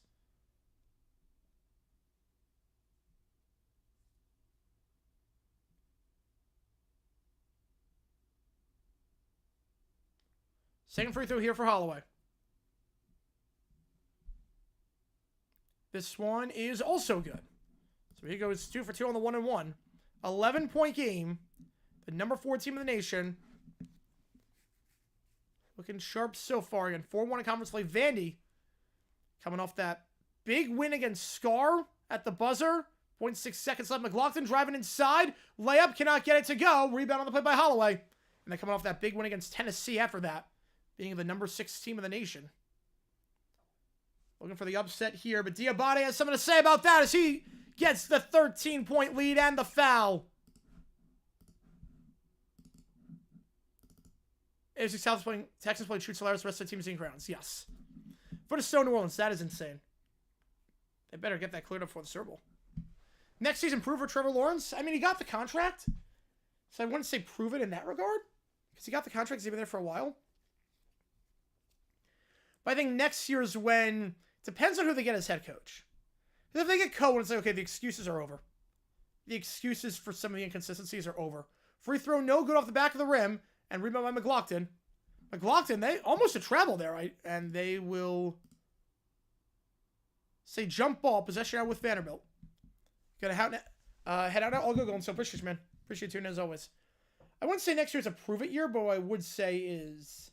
Second free throw here for Holloway. This one is also good. So he goes 2 for 2 on the 1-and-1. 11-point game. The number 4 team in the nation. Looking sharp so far. Again, 4-1 in conference play. Vandy coming off that big win against Scar at the buzzer. 0.6 seconds left. McLaughlin driving inside. Layup, cannot get it to go. Rebound on the play by Holloway. And then coming off that big win against Tennessee after that. Being the number 6 team in the nation. Looking for the upset here, but Diabate has something to say about that as he gets the 13-point lead and the foul. AFC South playing, Texas playing Truth Solaris, the rest of the team is in grounds. Yes. For the Stone New Orleans, that is insane. They better get that cleared up for the Super Bowl. Next season, prove for Trevor Lawrence. I mean, he got the contract, so I wouldn't say prove it in that regard, because he got the contract, he's been there for a while. But I think next year is when, depends on who they get as head coach. Because if they get Cohen, it's like, okay, the excuses are over. The excuses for some of the inconsistencies are over. Free throw, no good off the back of the rim, and rebound by McLaughlin. McLaughlin, they almost a travel there, right? And they will say jump ball, possession out with Vanderbilt. Gonna head out. I'll go going. So appreciate you, man. Appreciate you tuning in as always. I wouldn't say next year's a prove it year, but what I would say is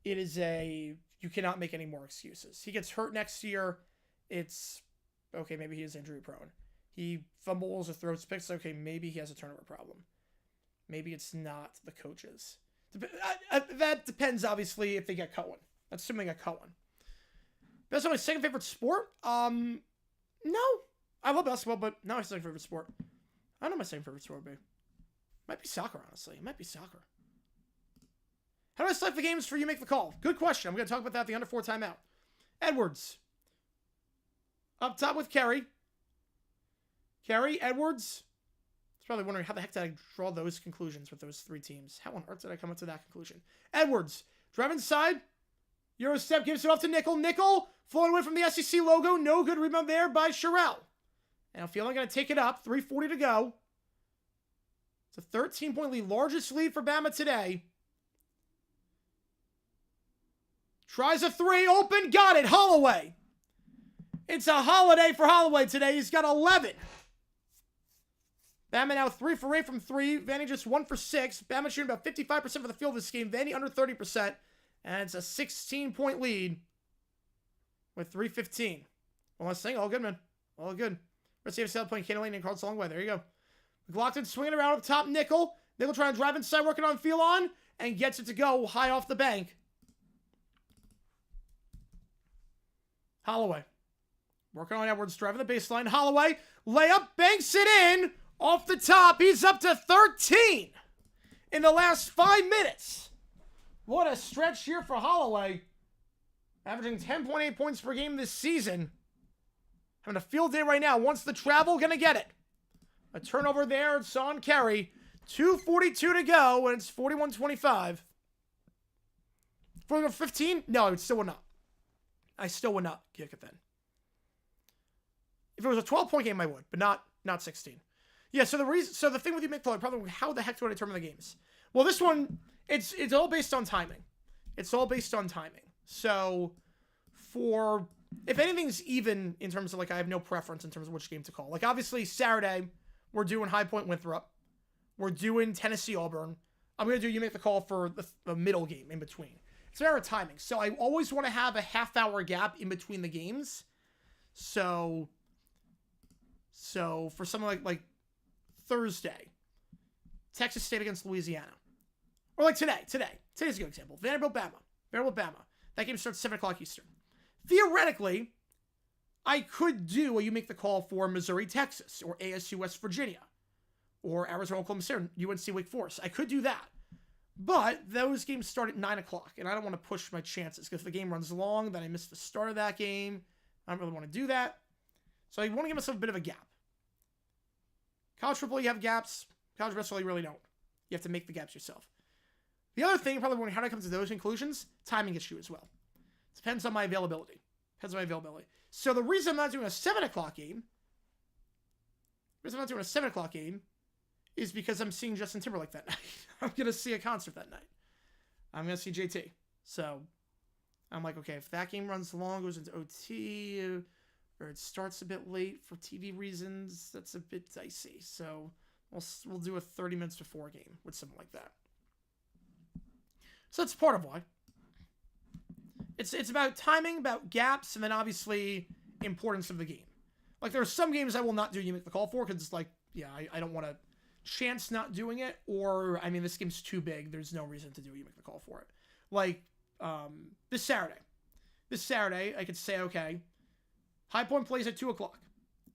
it is a, you cannot make any more excuses. He gets hurt next year. It's, okay, maybe he is injury prone. He fumbles or throws picks. Okay, maybe he has a turnover problem. Maybe it's not the coaches. That depends, obviously, if they get Cohen. That's assuming I cut one. That's my second favorite sport? No. I love basketball, but not my second favorite sport. I don't know my second favorite sport would be. Might be soccer, honestly. It might be soccer. How do I select the games for you make the call? Good question. I'm going to talk about that at the under 4 timeout. Edwards. Up top with Kerry. Kerry, Edwards. It's probably wondering how the heck did I draw those conclusions with those 3 teams. How on earth did I come up to that conclusion? Edwards. Drive inside. Euro step gives it off to Nickel. Nickel flowing away from the SEC logo. No good rebound there by Sherrell. And I feel I'm going to take it up. 3:40 to go. It's a 13-point lead. Largest lead for Bama today. Tries a 3. Open. Got it. Holloway. It's a holiday for Holloway today. He's got 11. Bama now 3 for 8 from 3. Vandy just 1 for 6. Bama shooting about 55% for the field this game. Vandy under 30%. And it's a 16-point lead with 3:15. One last thing. All good, man. All good. Let's see if South playing Cannon Lane and Carl's a long way. There you go. McLaughlin swinging around up top. Nickel. Nickel trying to drive inside, working on Phelan. And gets it to go high off the bank. Holloway. Working on Edwards, driving the baseline. Holloway. Layup. Banks it in. Off the top. He's up to 13 in the last 5 minutes. What a stretch here for Holloway. Averaging 10.8 points per game this season. Having a field day right now. Wants the travel, gonna get it. A turnover there. It's on Kerry. 2:42 to go, and it's 41-25. For 15? No, I still would not. I still would not kick it then. If it was a 12-point game, I would, but not 16. Yeah, so the thing with you make probably how the heck do I determine the games? Well, this one, it's all based on timing. It's all based on timing. So for if anything's even in terms of like I have no preference in terms of which game to call. Like obviously Saturday, we're doing High Point Winthrop. We're doing Tennessee Auburn. I'm gonna do you make the call for the middle game in between. It's a matter of timing. So I always want to have a half-hour gap in between the games. So for something like Thursday, Texas State against Louisiana. Or like today. Today's a good example. Vanderbilt, Bama. That game starts 7 o'clock Eastern. Theoretically, I could do a you make the call for Missouri, Texas, or ASU, West Virginia, or Arizona, Oklahoma State, UNC, Wake Forest. I could do that. But those games start at 9 o'clock, and I don't want to push my chances, because if the game runs long, then I miss the start of that game. I don't really want to do that. So I want to give myself a bit of a gap. College football, you have gaps. College basketball, you really don't. You have to make the gaps yourself. The other thing, probably wondering how do I come to those conclusions? Timing issue as well. Depends on my availability. So the reason I'm not doing a 7 o'clock game, is because I'm seeing Justin Timberlake that night. I'm going to see a concert that night. I'm going to see JT. So I'm like, okay, if that game runs long, goes into OT, or it starts a bit late for TV reasons, that's a bit dicey. So we'll do a 30 minutes before game with something like that. So that's part of why. It's about timing, about gaps, and then obviously importance of the game. Like there are some games I will not do you make the call for because it's like, yeah, I don't want to chance not doing it, or I mean this game's too big. There's no reason to do you make the call for it. Like this Saturday I could say, okay, High Point plays at 2 o'clock.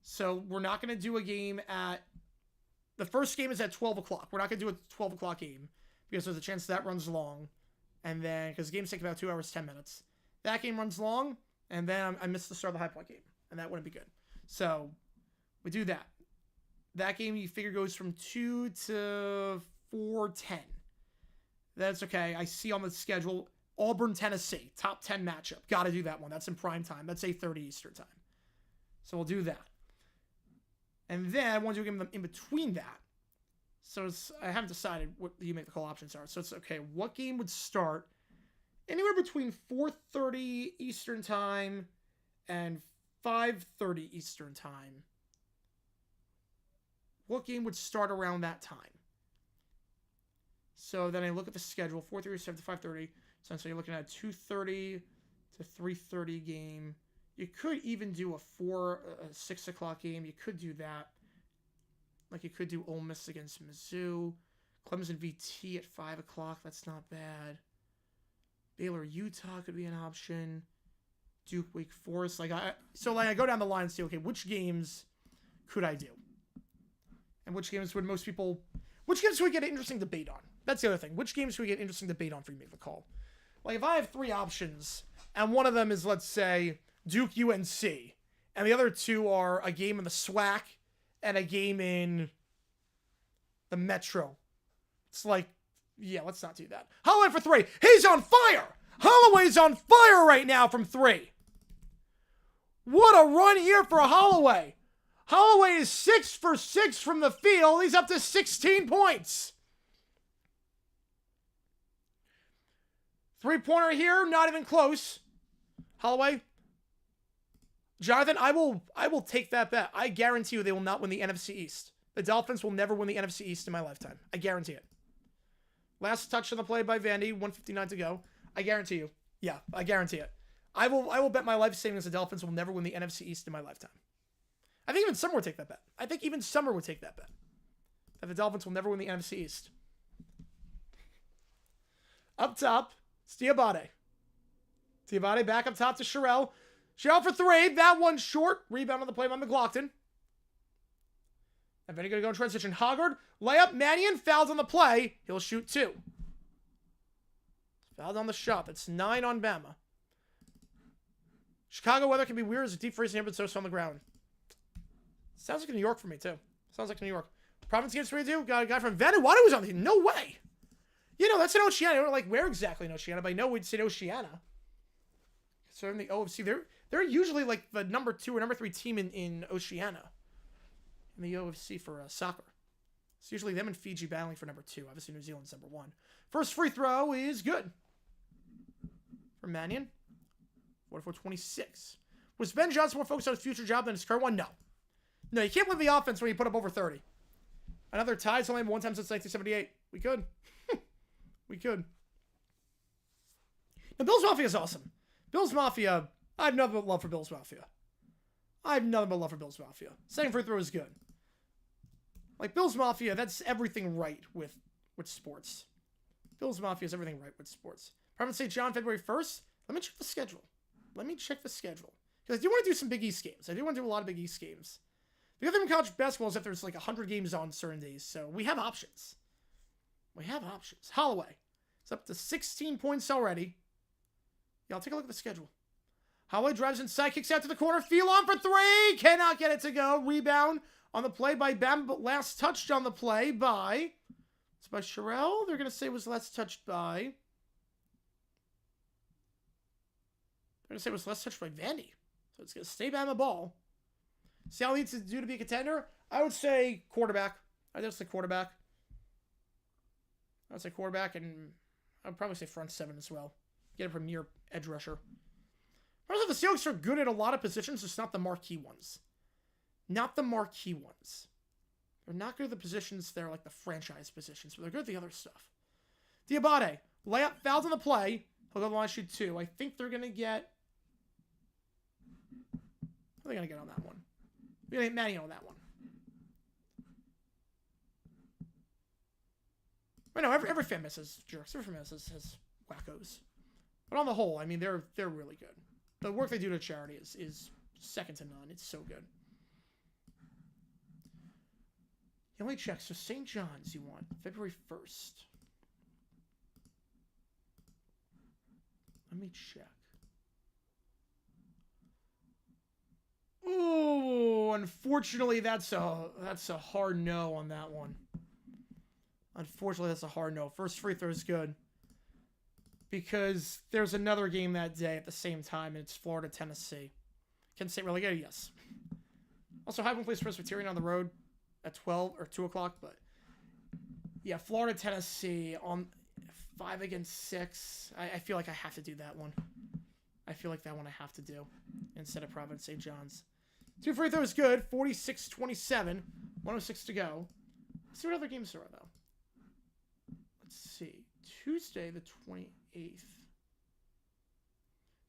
So we're not going to do a game at the first game is at 12 o'clock. We're not going to do a 12 o'clock game because there's a chance that runs long. And then, because games take about 2 hours, 10 minutes. That game runs long, and then I missed the start of the High Point game, and that wouldn't be good. So, we do that. That game, you figure, goes from 2 to 4:10. That's okay. I see on the schedule, Auburn, Tennessee, top 10 matchup. Got to do that one. That's in prime time. That's 8:30 Eastern time. So, we'll do that. And then, I want to do a game in between that. So I haven't decided what you make the call options are. So it's okay. What game would start anywhere between 4:30 Eastern time and 5:30 Eastern time? What game would start around that time? So then I look at the schedule, 4:37 to 5:30. So you're looking at a 2:30 to 3:30 game. You could even do a 6 o'clock game. You could do that. Like you could do Ole Miss against Mizzou. Clemson VT at 5 o'clock. That's not bad. Baylor, Utah could be an option. Duke, Wake Forest. I go down the line and say, okay, which games could I do? And which games would most people... Which games would we get an interesting debate on? That's the other thing. Which games would we get interesting debate on for you to make the call? Like, if I have 3 options, and one of them is, let's say, Duke, UNC, and the other 2 are a game in the SWAC and a game in the Metro. It's like, yeah, let's not do that. Holloway for 3. He's on fire! Holloway's on fire right now from 3. What a run here for Holloway. Holloway is 6 for 6 from the field. He's up to 16 points. 3-pointer here, not even close. Holloway. Jonathan, I will take that bet. I guarantee you they will not win the NFC East. The Dolphins will never win the NFC East in my lifetime. I guarantee it. Last touch on the play by Vandy, 1:59 to go. I guarantee you. Yeah, I guarantee it. I will bet my life savings the Dolphins will never win the NFC East in my lifetime. I think even Summer would take that bet. That the Dolphins will never win the NFC East. Up top, it's Diabate. Diabate back up top to Sherrill. Sherrill for 3. That one's short. Rebound on the play by McLaughlin. And then he's going to go in transition. Hoggard, layup. Mannion fouls on the play. He'll shoot 2. Fouled on the shot. That's 9 on Bama. Chicago weather can be weird as a deep freezing but so on the ground. Sounds like New York for me, too. Sounds like New York. Province games for you, too. Got a guy from Vanuatu who's on the team. No way. You know, that's in Oceania. I don't know, like, where exactly in Oceania, but I know we'd say Oceania. So in the OFC, they're usually, like, the number 2 or number 3 team in Oceania. In the OFC for soccer. It's usually them and Fiji battling for number 2. Obviously, New Zealand's number 1. First free throw is good. For Mannion. 44-26. Was Ben Johnson more focused on his future job than his current one? No. No, you can't win the offense when you put up over 30. Another tie's only one time since 1978. We could. We could. Now, Bills Mafia is awesome. Bills Mafia, I have nothing but love for Bills Mafia. Second free throw is good. Like, Bills Mafia, that's everything right with sports. Bills Mafia is everything right with sports. Providence St. John, February 1st. Let me check the schedule. Because I do want to do some Big East games. I do want to do a lot of Big East games. The other thing in college basketball is if there's like 100 games on certain days. So we have options. Holloway. It's up to 16 points already. Yeah, I'll take a look at the schedule. Holloway drives inside, kicks out to the corner. Phelan for 3. Cannot get it to go. Rebound on the play by Bam, but last touched on the play by... It's by Sherrill. They're going to say it was last touched by... Vandy. So it's going to stay Bama ball. See how he needs to do to be a contender? I would say quarterback. I'd say quarterback, and I'd probably say front 7 as well. Get a premier edge rusher. The Seahawks are good at a lot of positions, just not the marquee ones. They're not good at the positions that are like the franchise positions, but they're good at the other stuff. Diabate, layup, fouls on the play. He'll go to the line, shoot 2. I think they're going to get... What are they going to get on that one? We're going to get Mannion on that one. I know, every fan base has jerks. Every fan base has wackos. But on the whole, I mean, they're really good. The work they do to charity is second to none. It's so good. Let me check. So St. John's you want February 1st. Let me check. Ooh, unfortunately, that's a hard no on that one. Unfortunately, that's a hard no. First free throw is good. Because there's another game that day at the same time, and it's Florida, Tennessee. Kent State relegated, yes. Also, Highland plays Presbyterian on the road at 12 or 2 o'clock, but yeah, Florida, Tennessee on 5 against 6. I feel like I have to do that one. I feel like that one I have to do instead of Providence St. John's. 2 free throws good. 46-27. 106 to go. Let's see what other games there are, though. Let's see. Tuesday, the 28th.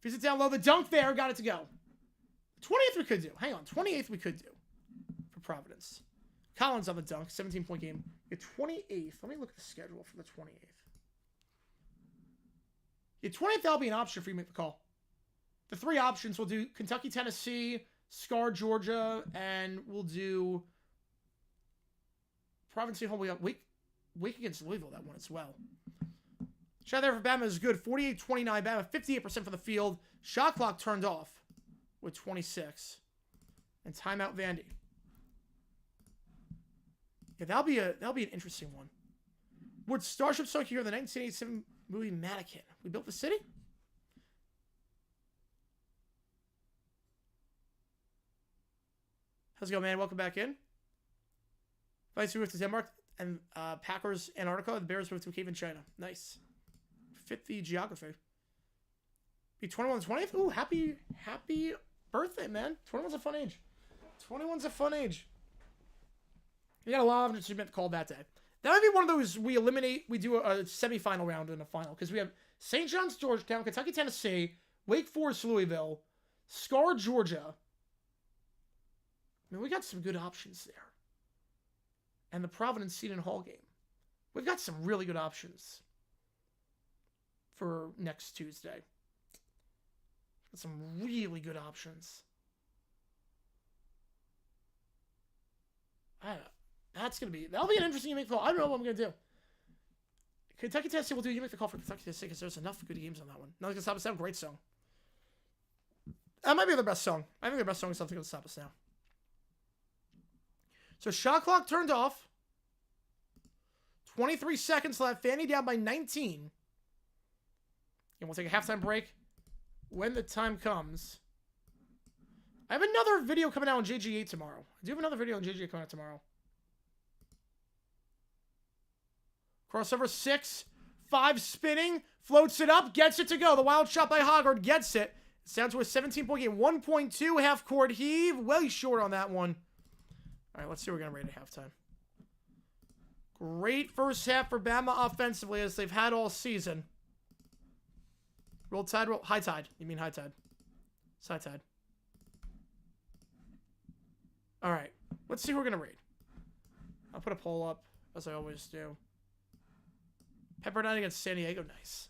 Visit down low. The dunk there. Got it to go. 28th we could do. Hang on. 28th we could do for Providence. Collins on the dunk. 17-point game. The 28th. Let me look at the schedule for the 28th. Yeah, 20th, that'll be an option for you to make the call. The 3 options, we'll do Kentucky, Tennessee, Scar, Georgia, and we'll do Province home. We got week against Louisville, that one as well. Shot there for Bama is good. 48-29 Bama, 58% for the field. Shot clock turned off with 26. And timeout Vandy. Yeah, that'll be an interesting one. Would Starship Soak here in the 1987 movie Mannequin? We built the city? How's it going, man? Welcome back in. Vikings moved to Denmark and Packers Antarctica. The Bears moved to a cave in China. Nice. Fit the geography. Be 21 20th? Ooh, happy birthday, man. 21's a fun age. 21's a fun age. You got a lot of them to submit the call that day. That might be one of those we do a semifinal round and a final. Because we have St. John's, Georgetown, Kentucky, Tennessee, Wake Forest, Louisville, Scar, Georgia. I mean, we got some good options there. And the Providence Seton Hall game. We've got some really good options for next Tuesday. Got some really good options. That'll be an interesting make call. I don't know what I'm gonna do. Kentucky Tennessee will do you make the call for Kentucky Tennessee because there's enough good games on that one. Nothing can stop us now. Great song. That might be their best song. I think their best song is Nothing Can Stop Us Now. So shot clock turned off. 23 seconds left. Fanny down by 19. And we'll take a halftime break when the time comes. I have another video coming out on JG8 tomorrow. I do have another video on JG8 coming out tomorrow. Crossover 6. 5 spinning. Floats it up. Gets it to go. The wild shot by Hoggard gets it. It's down to a 17-point game. 1.2 half-court heave. Way short on that one. All right, let's see what we're going to rate at halftime. Great first half for Bama offensively as they've had all season. Roll tide, roll. High tide. You mean high tide. It's high tide. All right. Let's see who we're going to rate. I'll put a poll up, as I always do. Pepperdine against San Diego. Nice.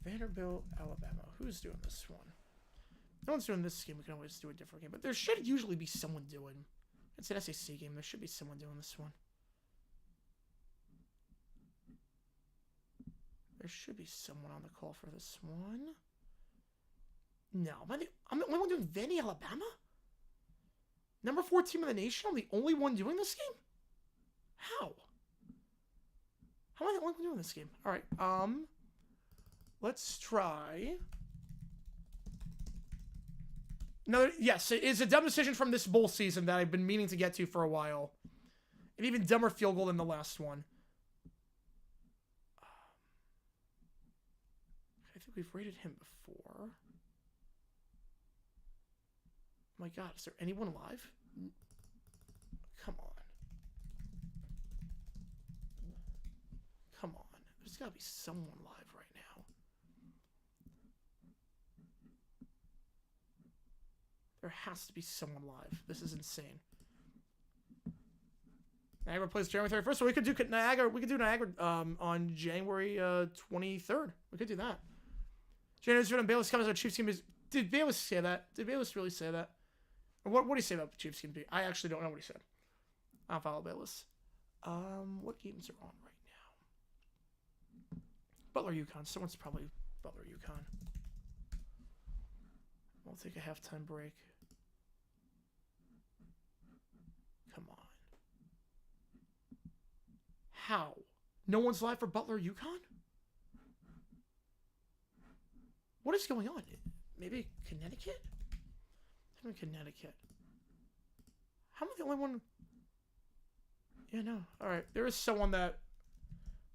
Vanderbilt, Alabama. Who's doing this one? No one's doing this game. We can always do a different game. But there should usually be someone doing. It's an SEC game. There should be someone doing this one. There should be someone on the call for this one. No. I'm the only one doing Vandy, Alabama? Number 4 team in the nation? I'm the only one doing this game? How? How am I the only one doing this game? All right. Let's try. No, yes, it is a dumb decision from this bowl season that I've been meaning to get to for a while. An even dumber field goal than the last one. I think we've rated him before. Oh my God, is there anyone alive? Come on. Come on. There's got to be someone live right now. There has to be someone live. This is insane. Niagara plays January 31st, so we could do Niagara. We could do Niagara on January 23rd. We could do that. January's and Bayless comes out. Chiefs team is. Did Bayless say that? Did Bayless really say that? Or what did he say about the Chiefs team? I actually don't know what he said. I don't follow Bayless. What games are on right now? Butler UConn. Someone's probably Butler UConn. We'll take a halftime break. Come on. How? No one's live for Butler UConn? What is going on? Maybe Connecticut? I'm in Connecticut. How am I the only one? Yeah, no. All right. There is someone that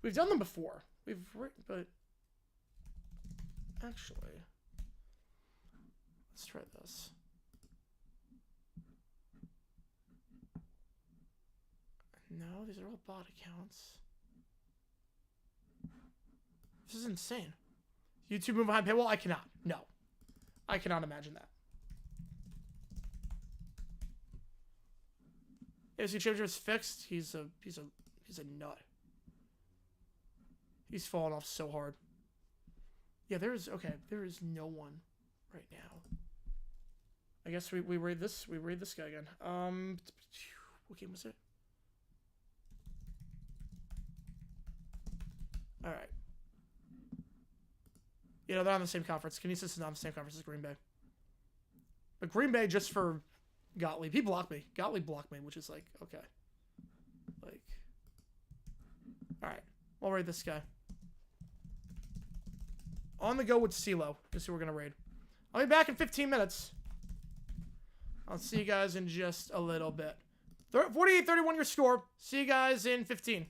we've done them before. But actually, let's try this. No, these are all bot accounts. This is insane. YouTube move behind paywall? I cannot. No. I cannot imagine that. AFC Championship is fixed. He's a nut. He's falling off so hard. Yeah, there is no one right now. I guess we raid this. We raid this guy again. What game was it? All right. You know, they're on the same conference. Kinesis is not on the same conference as Green Bay. But Green Bay, just for Gottlieb, he blocked me. Gottlieb blocked me, which is like, okay. Like, all right. We'll raid this guy. On the go with CeeLo. This is who we're going to raid. I'll be back in 15 minutes. I'll see you guys in just a little bit. 48-31 your score. See you guys in 15.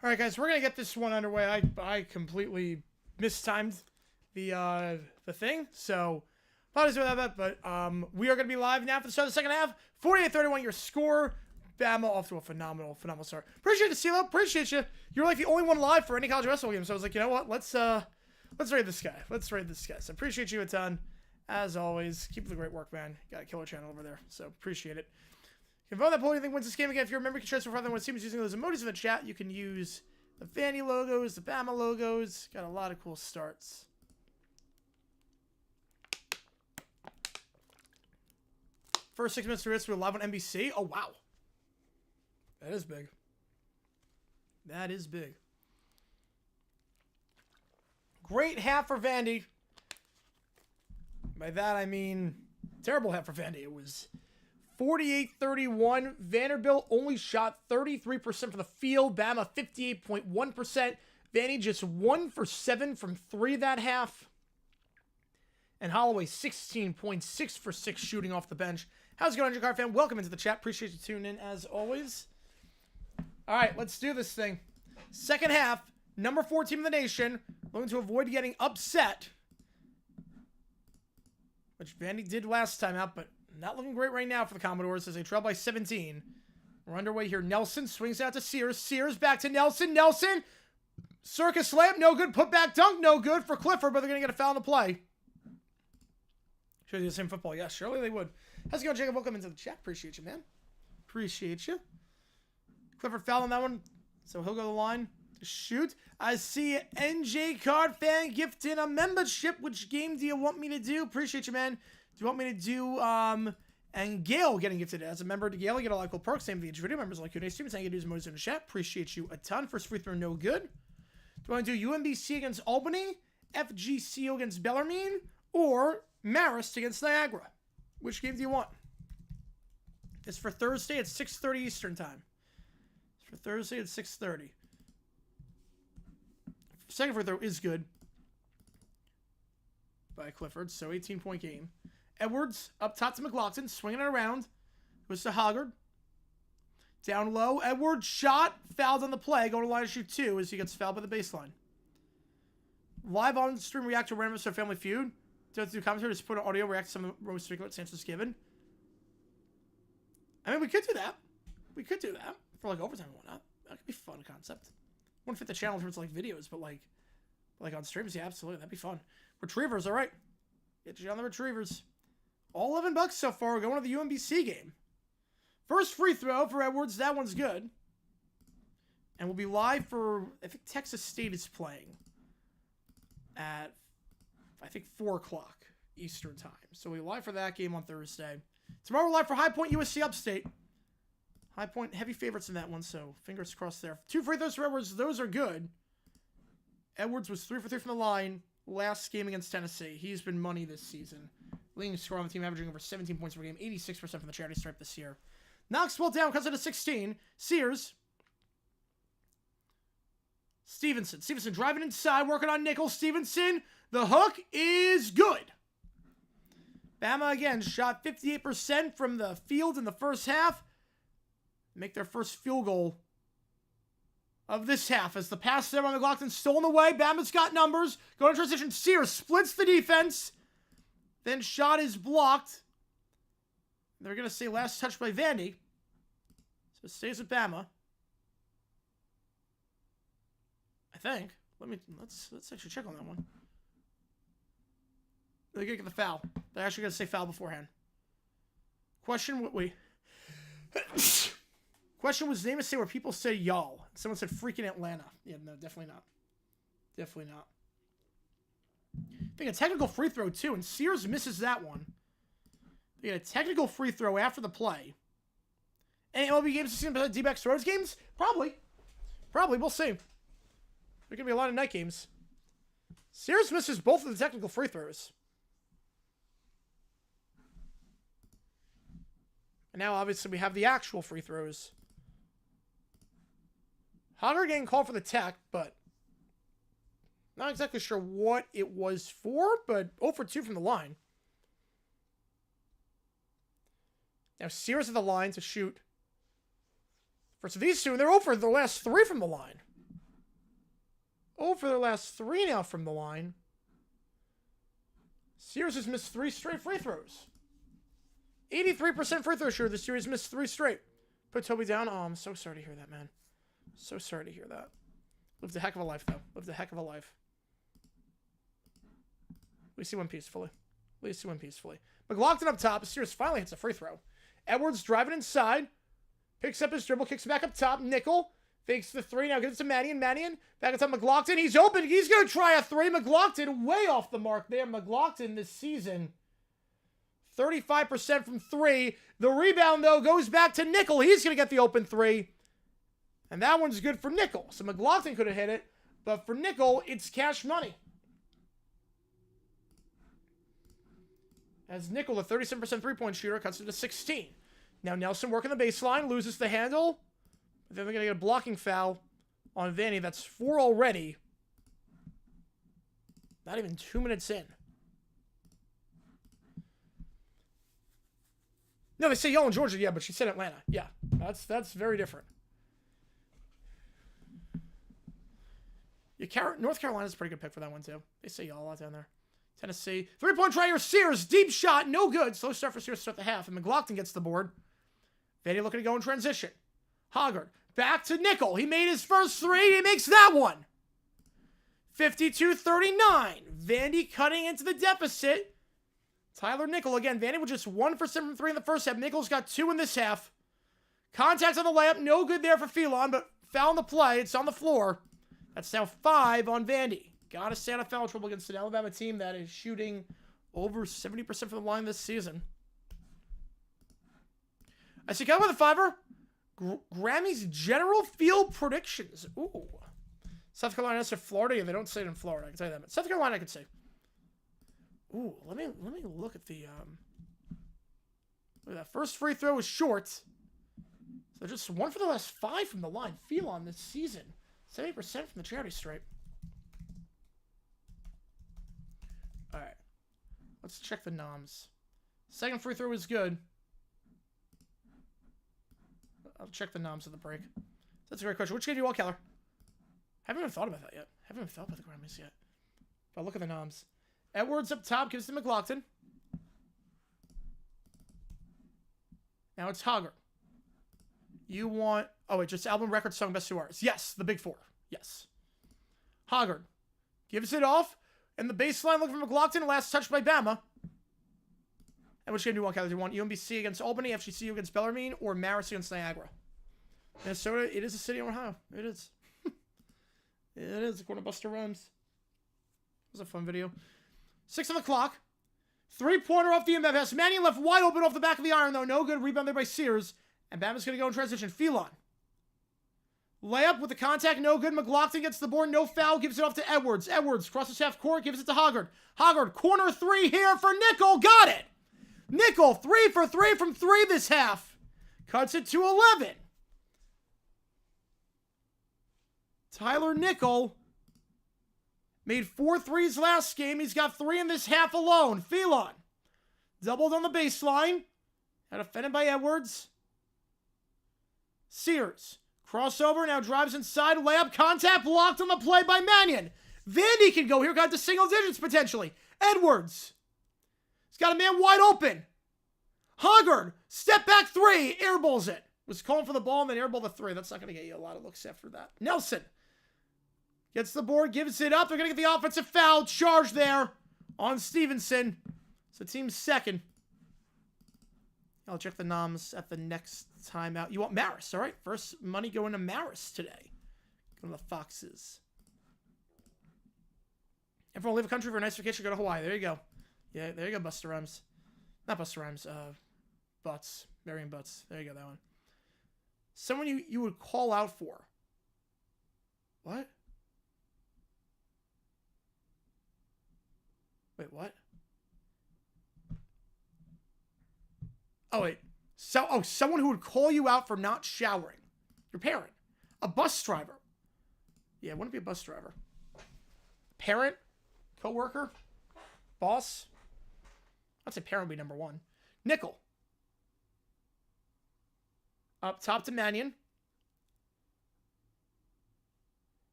All right, guys, we're gonna get this one underway. I completely mistimed the thing, so apologies about that. But we are gonna be live now for the start of the second half. 48-31, your score. Bama off to a phenomenal start. Appreciate it, CeeLo. Appreciate you. You're like the only one live for any college wrestling game, so I was like, you know what? Let's raid this guy. Let's raid this guy. So appreciate you a ton, as always. Keep up the great work, man. Got a killer channel over there, so appreciate it. You can vote that poll. Anything wins this game again. If you remember, you can transfer for other ones. Teams using those emojis in the chat. You can use the Vandy logos, the Bama logos. Got a lot of cool starts. First 6 minutes to this, we're live on NBC. Oh, wow. That is big. That is big. Great half for Vandy. By that, I mean terrible half for Vandy. It was 48-31. Vanderbilt only shot 33% from the field. Bama 58.1%. Vandy just 1 for 7 from 3 that half. And Holloway 16.6 for 6 shooting off the bench. How's it going, Car fan? Welcome into the chat. Appreciate you tuning in as always. All right, let's do this thing. Second half, number 4 team in the nation, looking to avoid getting upset, which Vandy did last time out, but not looking great right now for the Commodores as they trail by 17. We're underway here. Nelson swings out to Sears. Sears back to Nelson. Nelson, circus slam, no good. Put back dunk, no good for Clifford, but they're going to get a foul on the play. Should they do the same football? Yes, surely they would. How's it going, Jacob? Welcome into the chat. Appreciate you, man. Appreciate you. Clifford foul on that one, so he'll go to the line to shoot. I see NJ Card fan gifting a membership. Which game do you want me to do? Appreciate you, man. Do you want me to do, and Gail getting gifted as a member to Gail? You get a lot of cool perks. Same with each video. Members like Q&A streamers. Thank you to use in the chat. Appreciate you a ton. First free throw, no good. Do you want to do UMBC against Albany, FGCO against Bellarmine, or Marist against Niagara? Which game do you want? It's for Thursday at 6:30 Eastern time. It's for Thursday at 6:30. Second free throw is good by Clifford, so 18-point game. Edwards up top to McLaughlin, swinging it around. Goes to Hoggard. Down low, Edwards shot, fouled on the play, going to line to shoot 2 as he gets fouled by the baseline. Live on stream react to Random Star Family Feud. Don't do commentary, just put an audio, react to some of the most frequent answers given. I mean, we could do that. We could do that for like overtime and whatnot. That could be a fun concept. Wouldn't fit the channel for it's like videos, but like on streams, yeah, absolutely. That'd be fun. Retrievers, all right. Get you on the retrievers. All $11 so far. We're going to the UMBC game. First free throw for Edwards. That one's good. And we'll be live for, I think Texas State is playing at, I think, 4 o'clock Eastern time. So we'll be live for that game on Thursday. Tomorrow we're live for High Point USC Upstate. High Point, heavy favorites in that one, so fingers crossed there. 2 free throws for Edwards. Those are good. Edwards was 3 for 3 from the line last game against Tennessee. He's been money this season. Leading scorer on the team, averaging over 17 points per game. 86% from the charity stripe this year. Knoxville down, cuts it to 16. Sears. Stevenson. Stevenson driving inside, working on Nichols. Stevenson. The hook is good. Bama again shot 58% from the field in the first half. Make their first field goal of this half as the pass there on McLaughlin stolen away. Bama's got numbers. Going to transition. Sears splits the defense. Then shot is blocked. They're going to say last touch by Vandy. So it stays with Bama. I think. Let's actually check on that one. They're going to get the foul. They're actually going to say foul beforehand. Question, wait. Question was name a state where people say y'all. Someone said freaking Atlanta. Yeah, no, definitely not. Definitely not. I think a technical free throw too, and Sears misses that one. They get a technical free throw after the play. Any MLB games to see D-backs Rose games? Probably. We'll see. There's going to be a lot of night games. Sears misses both of the technical free throws. And now, obviously, we have the actual free throws. Hoggard getting called for the tech, but not exactly sure what it was for, but 0 for 2 from the line. Now, Sears at the line to shoot. First of these two, and they're 0 for the last 3 from the line. 0 for their last 3 now from the line. Sears has missed 3 straight free throws. 83% free throw share. The series missed 3 straight. Put Toby down. Oh, I'm so sorry to hear that, man. So sorry to hear that. Lived a heck of a life, though. Lived a heck of a life. At least he went peacefully. At least he went peacefully. McLaughlin up top. Sears finally hits a free throw. Edwards driving inside. Picks up his dribble. Kicks it back up top. Nickel. Fakes the 3. Now gives it to Mannion. Mannion. Back up to McLaughlin. He's open. He's going to try a 3. McLaughlin way off the mark there. McLaughlin this season. 35% from 3. The rebound, though, goes back to Nickel. He's going to get the open 3. And that one's good for Nickel. So McLaughlin could have hit it. But for Nickel, it's cash money. As Nickel, the 37% three-point shooter, cuts it to 16. Now Nelson working the baseline, loses the handle. Then they're going to get a blocking foul on Vanny. That's 4 already. Not even 2 minutes in. No, they say y'all in Georgia. Yeah, but she said Atlanta. Yeah, that's very different. Yeah, North Carolina's a pretty good pick for that one, too. They say y'all a lot down there. Tennessee. 3-point try here. Sears. Deep shot. No good. Slow start for Sears to start the half. And McLaughlin gets the board. Vandy looking to go in transition. Hoggard. Back to Nickel. He made his first 3. He makes that one. 52-39. Vandy cutting into the deficit. Tyler Nickel again. Vandy with just 1 for 7 from 3 in the first half. Nickel's got 2 in this half. Contact on the layup. No good there for Phelan, but foul on the play. It's on the floor. That's now 5 on Vandy. Got to stay out of foul trouble against an Alabama team that is shooting over 70% from the line this season. I see guy with a 5er. Grammy's general field predictions. Ooh. South Carolina to Florida. Yeah, they don't say it in Florida. I can tell you that. But South Carolina, I could say. Ooh, let me look at the look at that. First free throw was short. So just 1 for the last 5 from the line. Phelan this season. 70% from the charity stripe. All right. Let's check the noms. Second free throw was good. I'll check the noms at the break. That's a great question. Which game do you want, Keller? Haven't even thought about that yet. Haven't even thought about the Grammys yet. But look at the noms. Edwards up top gives to McLaughlin. Now it's Hoggard. You want... Oh, wait, just album, record, song, best 2 artists. Yes, the big 4. Yes. Hoggard gives it off. And the baseline looking for McLaughlin. Last touch by Bama. And which game do you want, Kelly? Do you want UMBC against Albany, FGCU against Bellarmine, or Marist against Niagara? Minnesota, it is a city in Ohio. It is. It is, according to Buster Rhymes. It was a fun video. 6 on the clock. 3-pointer off the MFS. Mannion left wide open off the back of the iron, though. No good. Rebound there by Sears. And Bama's going to go in transition. Phelan. Layup with the contact. No good. McLaughlin gets the board. No foul. Gives it off to Edwards. Edwards crosses half court. Gives it to Hoggard. Hoggard. Corner 3 here for Nickel. Got it. Nickel. 3 for 3 from 3 this half. Cuts it to 11. Tyler Nickel made 4 threes last game. He's got 3 in this half alone. Phelan doubled on the baseline. Now defended by Edwards. Sears. Crossover. Now drives inside. Layup. Contact. Blocked on the play by Mannion. Vandy can go here. Got to single digits potentially. Edwards. He's got a man wide open. Hoggard. Step back 3. Airballs it. Was calling for the ball and then airball the 3. That's not going to get you a lot of looks after that. Nelson. Gets the board, gives it up. They're going to get the offensive foul. Charge there on Stevenson. So team's second. I'll check the noms at the next timeout. You want Marist, all right? First money going to Marist today. Going to the Foxes. Everyone leave the country for a nice vacation. Go to Hawaii. There you go. Yeah, there you go, Buster Rhymes. Not Buster Rhymes. Butts. Marion Butts. There you go, that one. Someone you would call out for. What? Wait, what? Oh, wait. Someone who would call you out for not showering. Your parent. A bus driver. Yeah, it wouldn't be a bus driver. Parent? Coworker? Boss? I'd say parent would be number 1. Nickel. Up top to Mannion.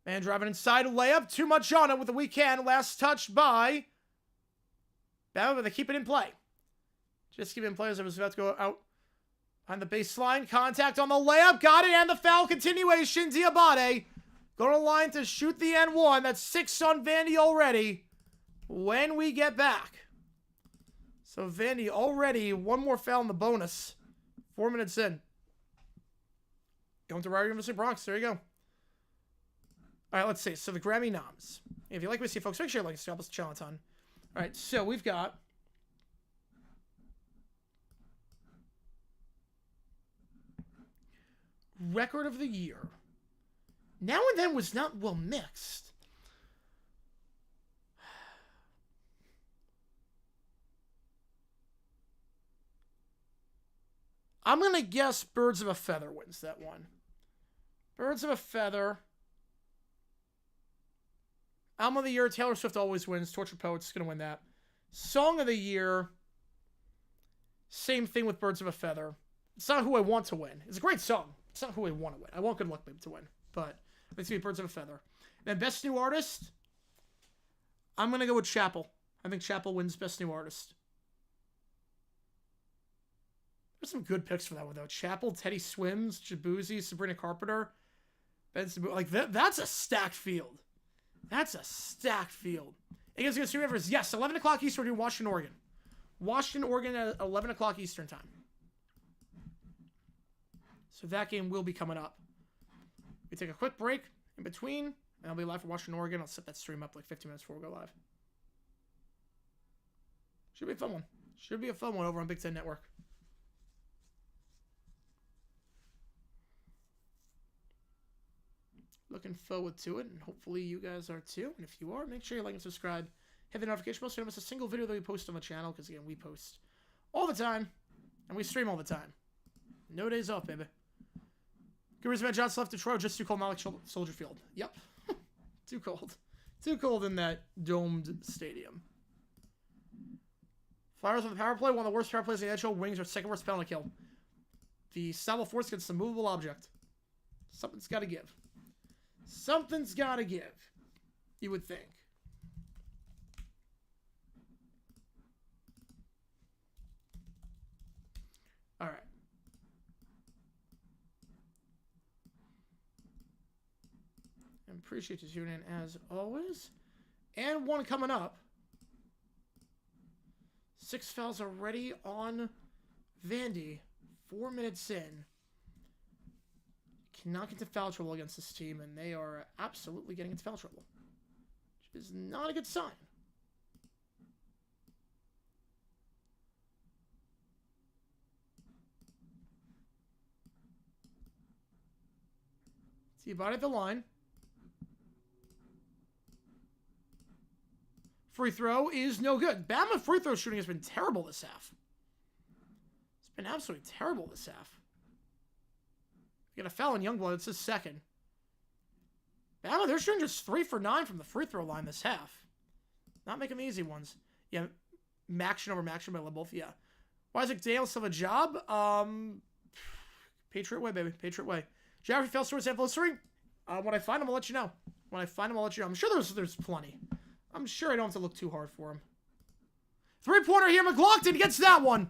And driving inside, layup. Too much on it with the weekend. Last touch by Bama, but they keep it in play. Just keep it in play as I was about to go out on the baseline. Contact on the layup. Got it. And the foul continuation. Diabate going to the line to shoot the N1. That's 6 on Vandy already when we get back. So Vandy already one more foul in the bonus. 4 minutes in. Going to Rider University Bronx. There you go. All right, let's see. So the Grammy noms. If you like what you see, folks, make sure you like us. Help us channel a ton. All right, so we've got Record of the Year. Now and Then was not well mixed. I'm going to guess Birds of a Feather wins that one. Birds of a Feather. Album of the Year, Taylor Swift always wins. Tortured Poets is going to win that. Song of the Year, same thing with Birds of a Feather. It's not who I want to win. It's a great song. It's not who I want to win. I want Good Luck Babe to win, but it's going to be Birds of a Feather. Then Best New Artist, I'm going to go with Chappell. I think Chappell wins Best New Artist. There's some good picks for that one, though. Chappell, Teddy Swims, Jabouzi, Sabrina Carpenter. Like, that's a stacked field. That's a stacked field. Against the Stream Rivers, yes, 11 o'clock Eastern in Washington, Oregon. Washington, Oregon at 11 o'clock Eastern time. So that game will be coming up. We take a quick break in between, and I'll be live for Washington, Oregon. I'll set that stream up like 15 minutes before we go live. Should be a fun one. Should be a fun one over on Big Ten Network. Looking forward to it, and hopefully you guys are too. And if you are, make sure you like and subscribe. Hit the notification bell so you don't miss a single video that we post on the channel, because again, we post all the time, and we stream all the time. No days off, baby. Good reason Johnson left Detroit, just too cold, not like Soldier Field. Yep. Too cold. Too cold in that domed stadium. Flyers on the power play, one of the worst power plays in the NHL. Wings are second worst penalty kill. The Stable Force gets a movable object. Something's got to give. Something's got to give, you would think. All right. I appreciate you tuning in as always. And one coming up. 6 fouls already on Vandy. 4 minutes in. Cannot get into foul trouble against this team, and they are absolutely getting into foul trouble, which is not a good sign. See you at the line. Free throw is no good. Bama free throw shooting has been terrible this half. It's been absolutely terrible this half. You got a foul on Youngblood. It's his second. Bama, they're shooting just 3 for 9 from the free throw line this half. Not making the easy ones. Yeah, Maction over Maction by both. Yeah. Isaac Dale still have a job. Patriot way, baby. Patriot way. Geography fails towards anniversary. When I find him, I'll let you know. When I find him, I'll let you know. I'm sure there's plenty. I'm sure I don't have to look too hard for him. 3-pointer here. McLaughlin gets that one.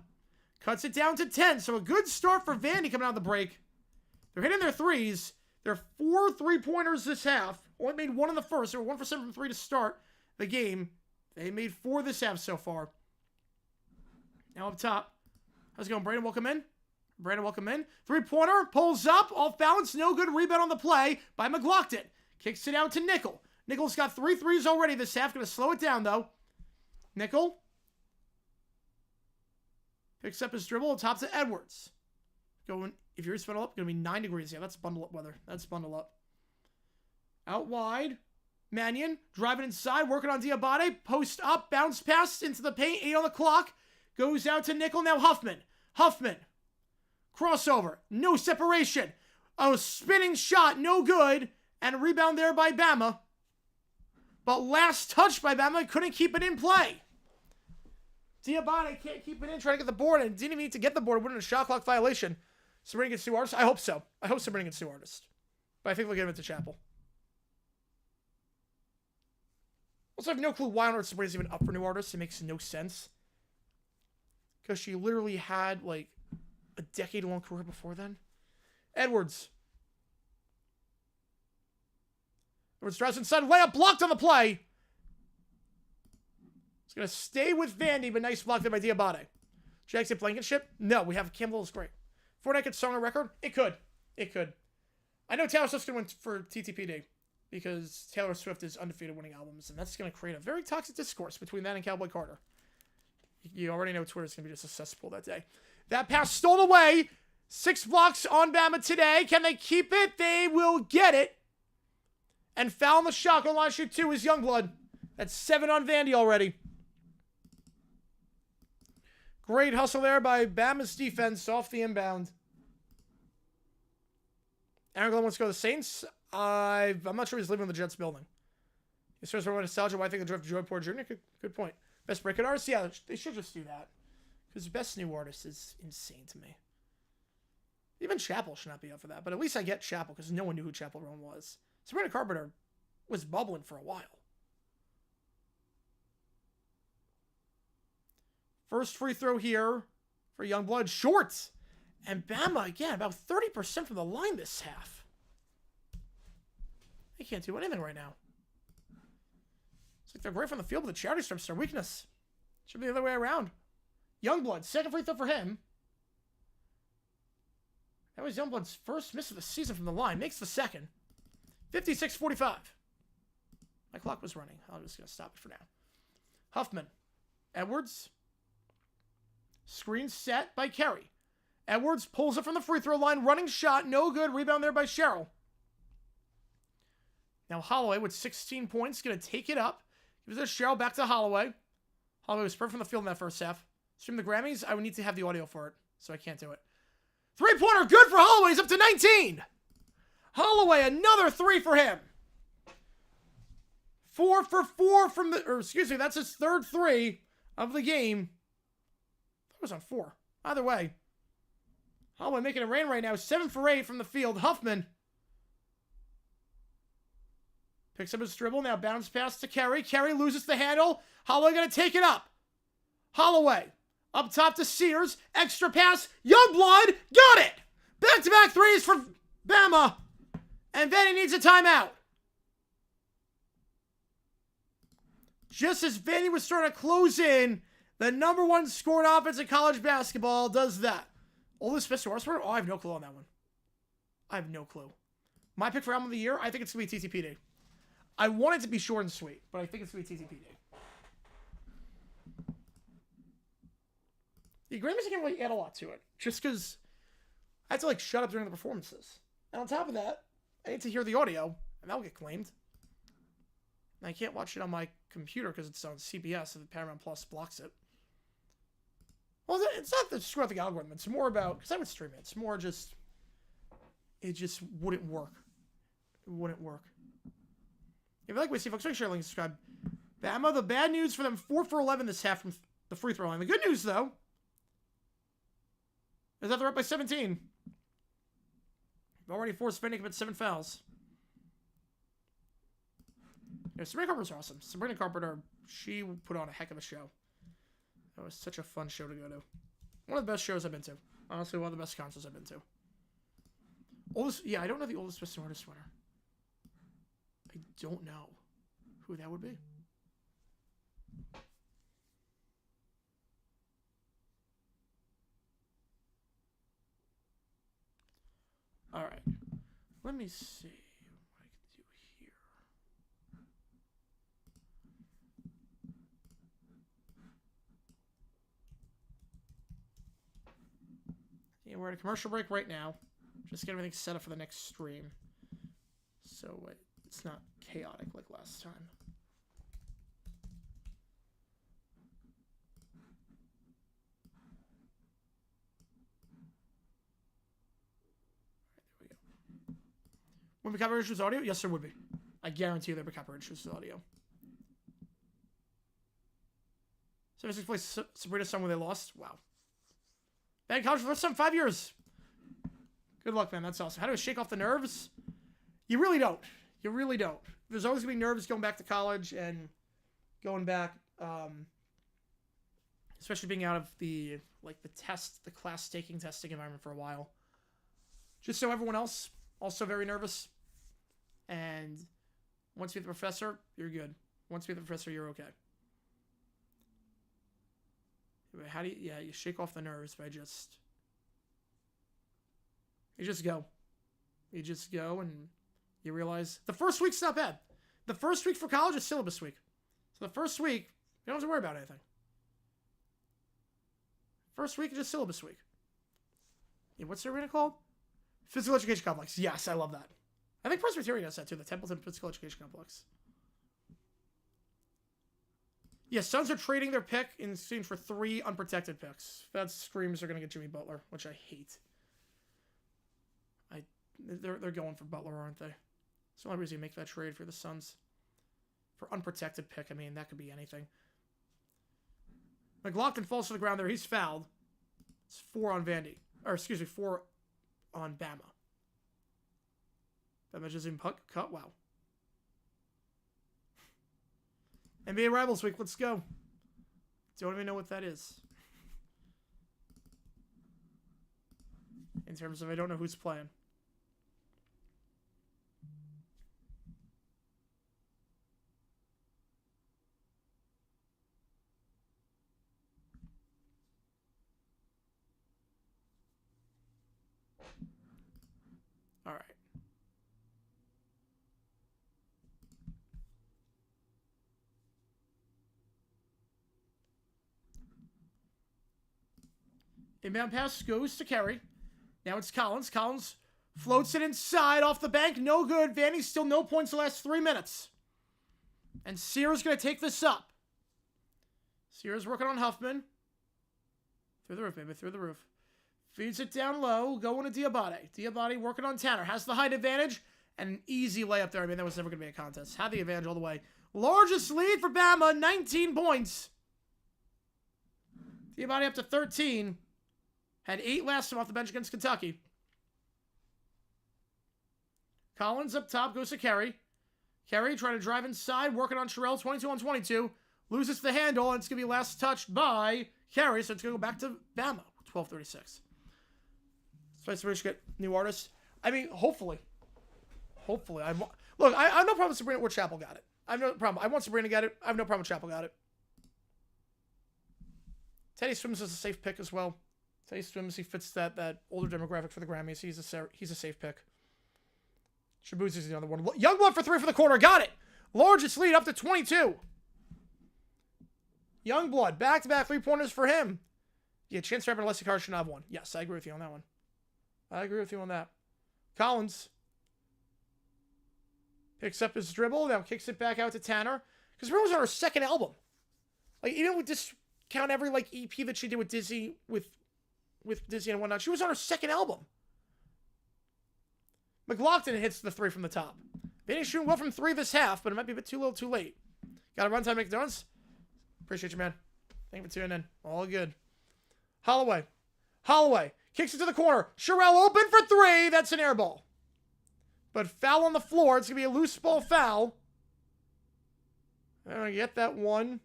Cuts it down to 10. So a good start for Vandy coming out of the break. They're hitting their threes. There are 4 3-pointers this half. Only made 1 in the first. They were 1 for 7 from 3 to start the game. They made 4 this half so far. Now up top. How's it going? Brandon, welcome in. Brandon, welcome in. 3-pointer. Pulls up. Off balance. No good. Rebound on the play by McLaughlin. Kicks it out to Nickel. Nickel's got 3 threes already this half. Going to slow it down, though. Nickel. Picks up his dribble. Top to Edwards. Going, if you're spindle up, going to be 9 degrees. Yeah, that's bundle up weather. That's bundle up. Out wide. Mannion. Driving inside. Working on Diabate. Post up. Bounce pass into the paint. 8 on the clock. Goes out to Nickel. Now Huffman. Huffman. Crossover. No separation. A spinning shot. No good. And a rebound there by Bama. But last touch by Bama. Couldn't keep it in play. Diabate can't keep it in. Trying to get the board. And didn't even need to get the board. Wouldn't a shot clock violation. Sabrina gets 2 artists. I hope so. I hope Sabrina gets 2 artists. But I think they'll give it to Chappell. Also, I have no clue why on earth Sabrina's even up for new artists. It makes no sense. Because she literally had, like, a decade-long career before then. Edwards. Edwards drives inside. Layup blocked on the play. It's going to stay with Vandy, but nice block there by Diabate. Jackson Blankenship? No, we have Campbell is great. Fortnite could song a record? It could. It could. I know Taylor Swift's going to win for TTPD because Taylor Swift is undefeated winning albums, and that's going to create a very toxic discourse between that and Cowboy Carter. You already know Twitter's going to be just a cesspool that day. That pass stolen away. 6 blocks on Bama today. Can they keep it? They will get it. And foul on the shotgun line shoot 2 is Youngblood. That's 7 on Vandy already. Great hustle there by Bama's defense off the inbound. Aaron Glenn wants to go to the Saints. I'm not sure he's leaving the Jets building. He says we're nostalgia. Why I think they drafted Joy Porter Jr. Good point. Best breakout artist? Yeah, they should just do that. Because best new artist is insane to me. Even Chappell should not be up for that. But at least I get Chappell because no one knew who Chappell Roan was. Sabrina Carpenter was bubbling for a while. First free throw here for Youngblood. Short. And Bama, again, about 30% from the line this half. They can't do anything right now. It's like they're great from the field, but the charity strips their weakness. Should be the other way around. Youngblood, second free throw for him. That was Youngblood's first miss of the season from the line. Makes the second. 56-45. My clock was running. I'm just going to stop it for now. Huffman. Edwards. Screen set by Kerry. Edwards pulls it from the free throw line. Running shot. No good. Rebound there by Sherrill. Now Holloway with 16 points. Going to take it up. Gives it to Sherrill. Back to Holloway. Holloway was perfect from the field in that first half. Stream the Grammys. I would need to have the audio for it. So I can't do it. Three-pointer. Good for Holloway. He's up to 19. Holloway. Another 3 for him. 4 for 4 from the... Or excuse me. That's his third 3 of the game. That was on 4. Either way. Holloway making it rain right now. 7 for 8 from the field. Huffman. Picks up his dribble. Now bounce pass to Kerry. Kerry loses the handle. Holloway going to take it up. Holloway. Up top to Sears. Extra pass. Youngblood. Got it. Back-to-back threes for Bama. And then he needs a timeout. Just as Vandy was starting to close in, the number 1 scoring offense in college basketball does that. Oldest Mr. Horsford? Oh, I have no clue on that one. I have no clue. My pick for album of the year, I think it's going to be TTPD. I want it to be short and sweet, but I think it's going to be TTPD. The Grammys can't really add a lot to it, just because I had to, shut up during the performances. And on top of that, I need to hear the audio, and that'll get claimed. And I can't watch it on my computer because it's on CBS, and Paramount Plus blocks it. Well, it's not the screw up the algorithm. It's more about, because I would stream it. It's more just, it just wouldn't work. It wouldn't work. If you like what you see, folks, make sure to like and subscribe. Bama, the bad news for them, 4 for 11 this half from the free throw line. The good news, though, is that they're up by 17. They've already forced Vandy to commit 7 fouls. Yeah, Sabrina Carpenter's awesome. Sabrina Carpenter, she put on a heck of a show. That was such a fun show to go to. One of the best shows I've been to. Honestly, one of the best concerts I've been to. Oldest, yeah, I don't know the oldest Best New Artist winner. I don't know who that would be. All right. Let me see what I can do here. Yeah, we're at a commercial break right now. Just get everything set up for the next stream. So it's not chaotic like last time. All right, there we go. Would be copyright issues with audio? Yes, there would be. I guarantee you there would be copyright issues with audio. So this place Sabrina's song where they lost? Wow. Bad college for the first time in 5 years. Good luck, man. That's awesome. How do I shake off the nerves? You really don't. You really don't. There's always going to be nerves going back to college, and going back, especially being out of the class taking testing environment for a while. Just so everyone else, also very nervous. And once you meet the professor, you're good. Once you meet the professor, you're okay. How do you, you shake off the nerves by you just go. You just go and you realize the first week's not bad. The first week for college is syllabus week. So the first week, you don't have to worry about anything. First week is just syllabus week. Yeah, what's the arena called? Physical Education Complex. Yes, I love that. I think Presbyterian does that too, the Templeton Physical Education Complex. Yeah, Suns are trading their pick in exchange for 3 unprotected picks. That screams they're going to get Jimmy Butler, which I hate. They're going for Butler, aren't they? It's the only reason you make that trade for the Suns. For unprotected pick, I mean, that could be anything. McLaughlin falls to the ground there. He's fouled. It's 4 on Vandy. Or, excuse me, 4 on Bama. Bama just even cut. Wow. NBA Rivals Week. Let's go. Don't even know what that is. In terms of I don't know who's playing. All right. Inbound pass goes to Kerry. Now it's Collins. Collins floats it inside off the bank. No good. Vandy's still no points the last 3 minutes. And Sears going to take this up. Sears working on Huffman. Through the roof, baby. Through the roof. Feeds it down low. Going to Diabate. Diabate working on Tanner. Has the height advantage. And an easy layup there. I mean, that was never going to be a contest. Had the advantage all the way. Largest lead for Bama. 19 points. Diabate up to 13. Had 8 last time off the bench against Kentucky. Collins up top. Goes to Kerry. Kerry trying to drive inside. Working on Sherrill. 22 on 22. Loses the handle. And it's going to be last touched by Kerry. So it's going to go back to Bama. 12:36. So we should get new artists. I mean, hopefully. Hopefully. I have no problem with Sabrina or Chapel got it. I have no problem. I want Sabrina to get it. I have no problem with Chapel got it. Teddy Swims is a safe pick as well. Teddy Swims, he fits that older demographic for the Grammys. He's a safe pick. Shabuzi's the other one. Youngblood for 3 for the corner. Got it. Largest lead up to 22. Youngblood. Back-to-back 3-pointers for him. Yeah, Chance Rapper and Leslie Carr should not have one. Yes, I agree with you on that one. I agree with you on that. Collins picks up his dribble, now kicks it back out to Tanner. Because Rose was on her second album. Like, even with discount every EP that she did with Dizzy, with Dizzy and whatnot, she was on her second album. McLaughlin hits the 3 from the top. Vandy's shooting well from 3 this half, but it might be a bit too little, too late. Got a runtime, McDonald's. Appreciate you, man. Thank you for tuning in. All good. Holloway kicks it to the corner. Sherrill open for 3. That's an air ball. But foul on the floor. It's going to be a loose ball foul. I'm going to get that one.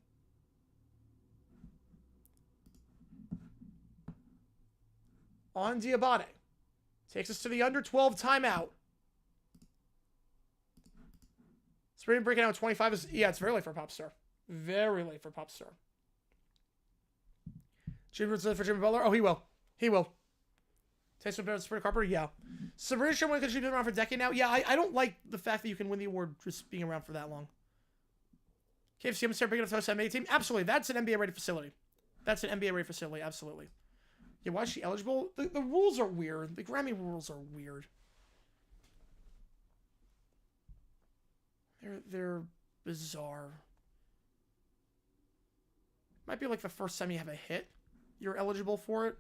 On Diabate. Takes us to the under 12 timeout. Spring breaking out 25 is, yeah, it's very late for Pop Star. Very late for Pop Star. Jimmy for Jimmy Butler. Oh, he will. He will. Taste better than Sabrina Carpenter? Yeah. Sabrina should win because she's been around for a decade now. Yeah, I don't like the fact that you can win the award just being around for that long. KFC, I'm start big enough to host an NBA team? Absolutely. That's an NBA-ready facility. That's an NBA-ready facility. Absolutely. Yeah, why is she eligible? The rules are weird. The Grammy rules are weird. They're bizarre. Might be like the first time you have a hit. You're eligible for it.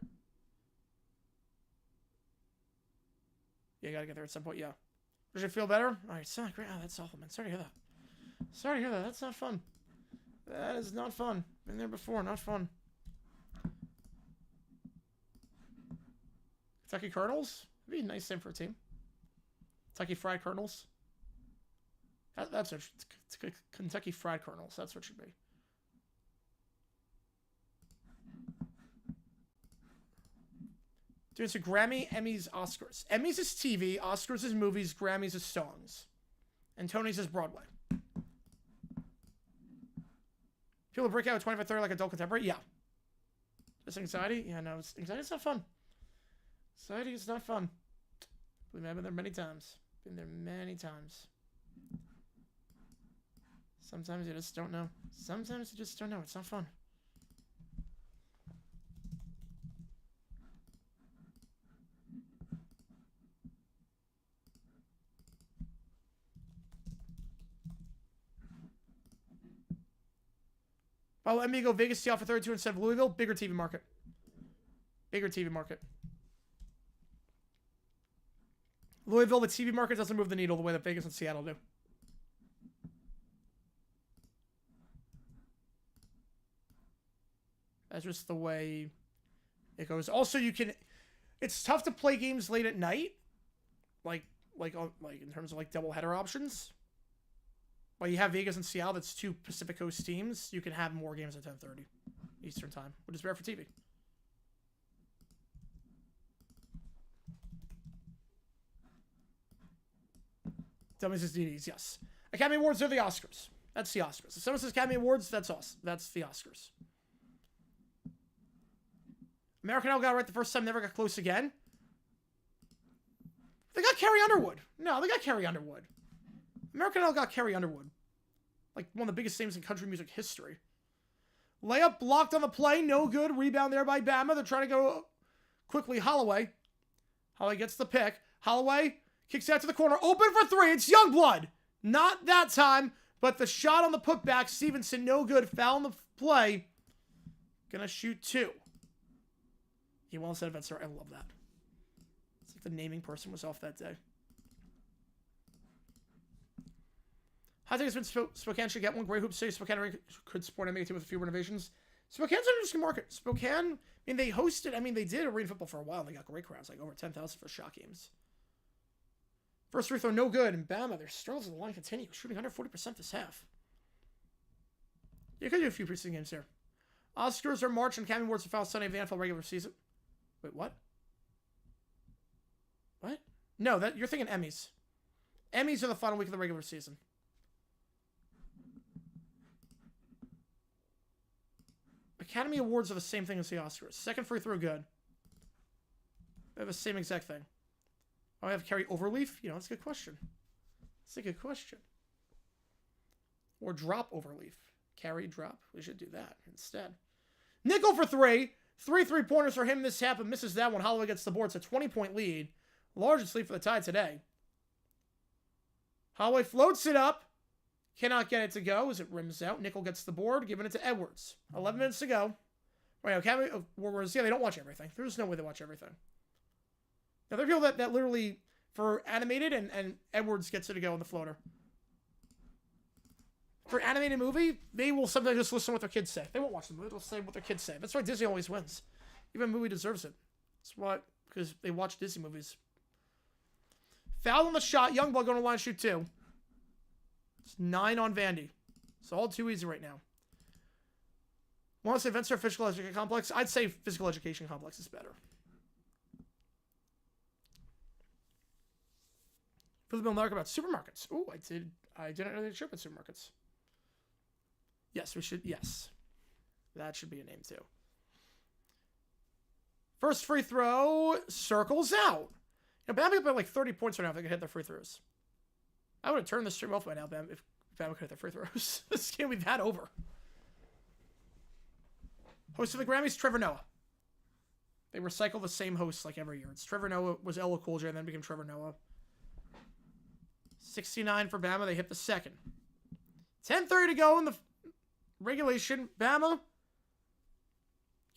Yeah, you gotta get there at some point, yeah. Does it feel better? Alright, it's not great. Oh, that's awful, man. Sorry to hear that. Sorry to hear that. That's not fun. That is not fun. Been there before. Not fun. Kentucky Colonels? That'd be a nice name for a team. Kentucky Fried Colonels. That's it's Kentucky Fried Kernels. That's what it should be. Dude, it's a Grammy, Emmys, Oscars. Emmys is TV, Oscars is movies, Grammys is songs. And Tony's is Broadway. People break out at 25-30 like adult contemporary? Yeah. Just anxiety? Yeah, no, anxiety's not fun. Anxiety is not fun. Believe me, I've been there many times. Been there many times. Sometimes you just don't know. Sometimes you just don't know. It's not fun. Oh, let me go Vegas Seattle for 32 instead of Louisville. Bigger TV market. Bigger TV market. Louisville, the TV market doesn't move the needle the way that Vegas and Seattle do. That's just the way it goes. Also, you can... It's tough to play games late at night. Like in terms of like doubleheader options. Well, you have Vegas and Seattle, that's two Pacific Coast teams. You can have more games at 10:30 Eastern Time, which is rare for TV. Dummies is DDs, yes. Academy Awards are the Oscars. That's the Oscars. If someone says Academy Awards, that's us. That's the Oscars. American Idol got right the first time, never got close again. They got Carrie Underwood. No, they got Carrie Underwood. American Idol got Carrie Underwood. Like one of the biggest names in country music history. Layup blocked on the play. No good. Rebound there by Bama. They're trying to go quickly. Holloway. Holloway gets the pick. Holloway kicks out to the corner. Open for three. It's Youngblood. Not that time. But the shot on the putback. Stevenson, no good. Foul on the play. Gonna shoot two. He well said event, sir. I love that. It's like the naming person was off that day. I think it's been Spokane should get one. Great Hoop City. Spokane could support NBA team with a few renovations. Spokane's an interesting market. Spokane, I mean, they hosted, I mean, they did arena football for a while. And they got great crowds, like over 10,000 for shot games. First free throw, no good. And Bama, their struggles at the line continue. Shooting under 40% this half. You could do a few preseason games here. Oscars are March and Academy Awards are foul Sunday of the NFL regular season. Wait, what? What? No, that you're thinking Emmys. Emmys are the final week of the regular season. Academy Awards are the same thing as the Oscars. Second free throw, good. They have the same exact thing. Oh, I have Carrie Overleaf? You know, that's a good question. That's a good question. Or drop Overleaf. Carry, drop. We should do that instead. Nickel for three. 3 3-pointers for him this half, but misses that one. Holloway gets the board. It's a 20-point lead. Largest lead for the Tide today. Holloway floats it up. Cannot get it to go as it rims out. Nickel gets the board, giving it to Edwards. 11 minutes to go. Right, Academy Awards, yeah, they don't watch everything. There's no way they watch everything. Now, there are people that literally, for animated, and Edwards gets it to go on the floater. For animated movie, they will sometimes just listen to what their kids say. They won't watch the movie. They'll say what their kids say. That's why Disney always wins. Even a movie deserves it. That's why, because they watch Disney movies. Foul on the shot. Youngblood going to line shoot two. It's 9 on Vandy. It's all too easy right now. Want to say events or physical education complex? I'd say physical education complex is better. For the Bill Narc about supermarkets. Ooh, I didn't know they ship at supermarkets. Yes, we should. Yes. That should be a name too. First free throw circles out. You know, Bama could put like 30 points right now if they could hit their free throws. I would have turned the stream off by now, Bama, if Bama could hit their free throws. This game would be that over. Host of the Grammys, Trevor Noah. They recycle the same hosts like every year. It's Trevor Noah, was LL Cool J, and then became Trevor Noah. 69 for Bama. They hit the second. 10:30 to go in the regulation. Bama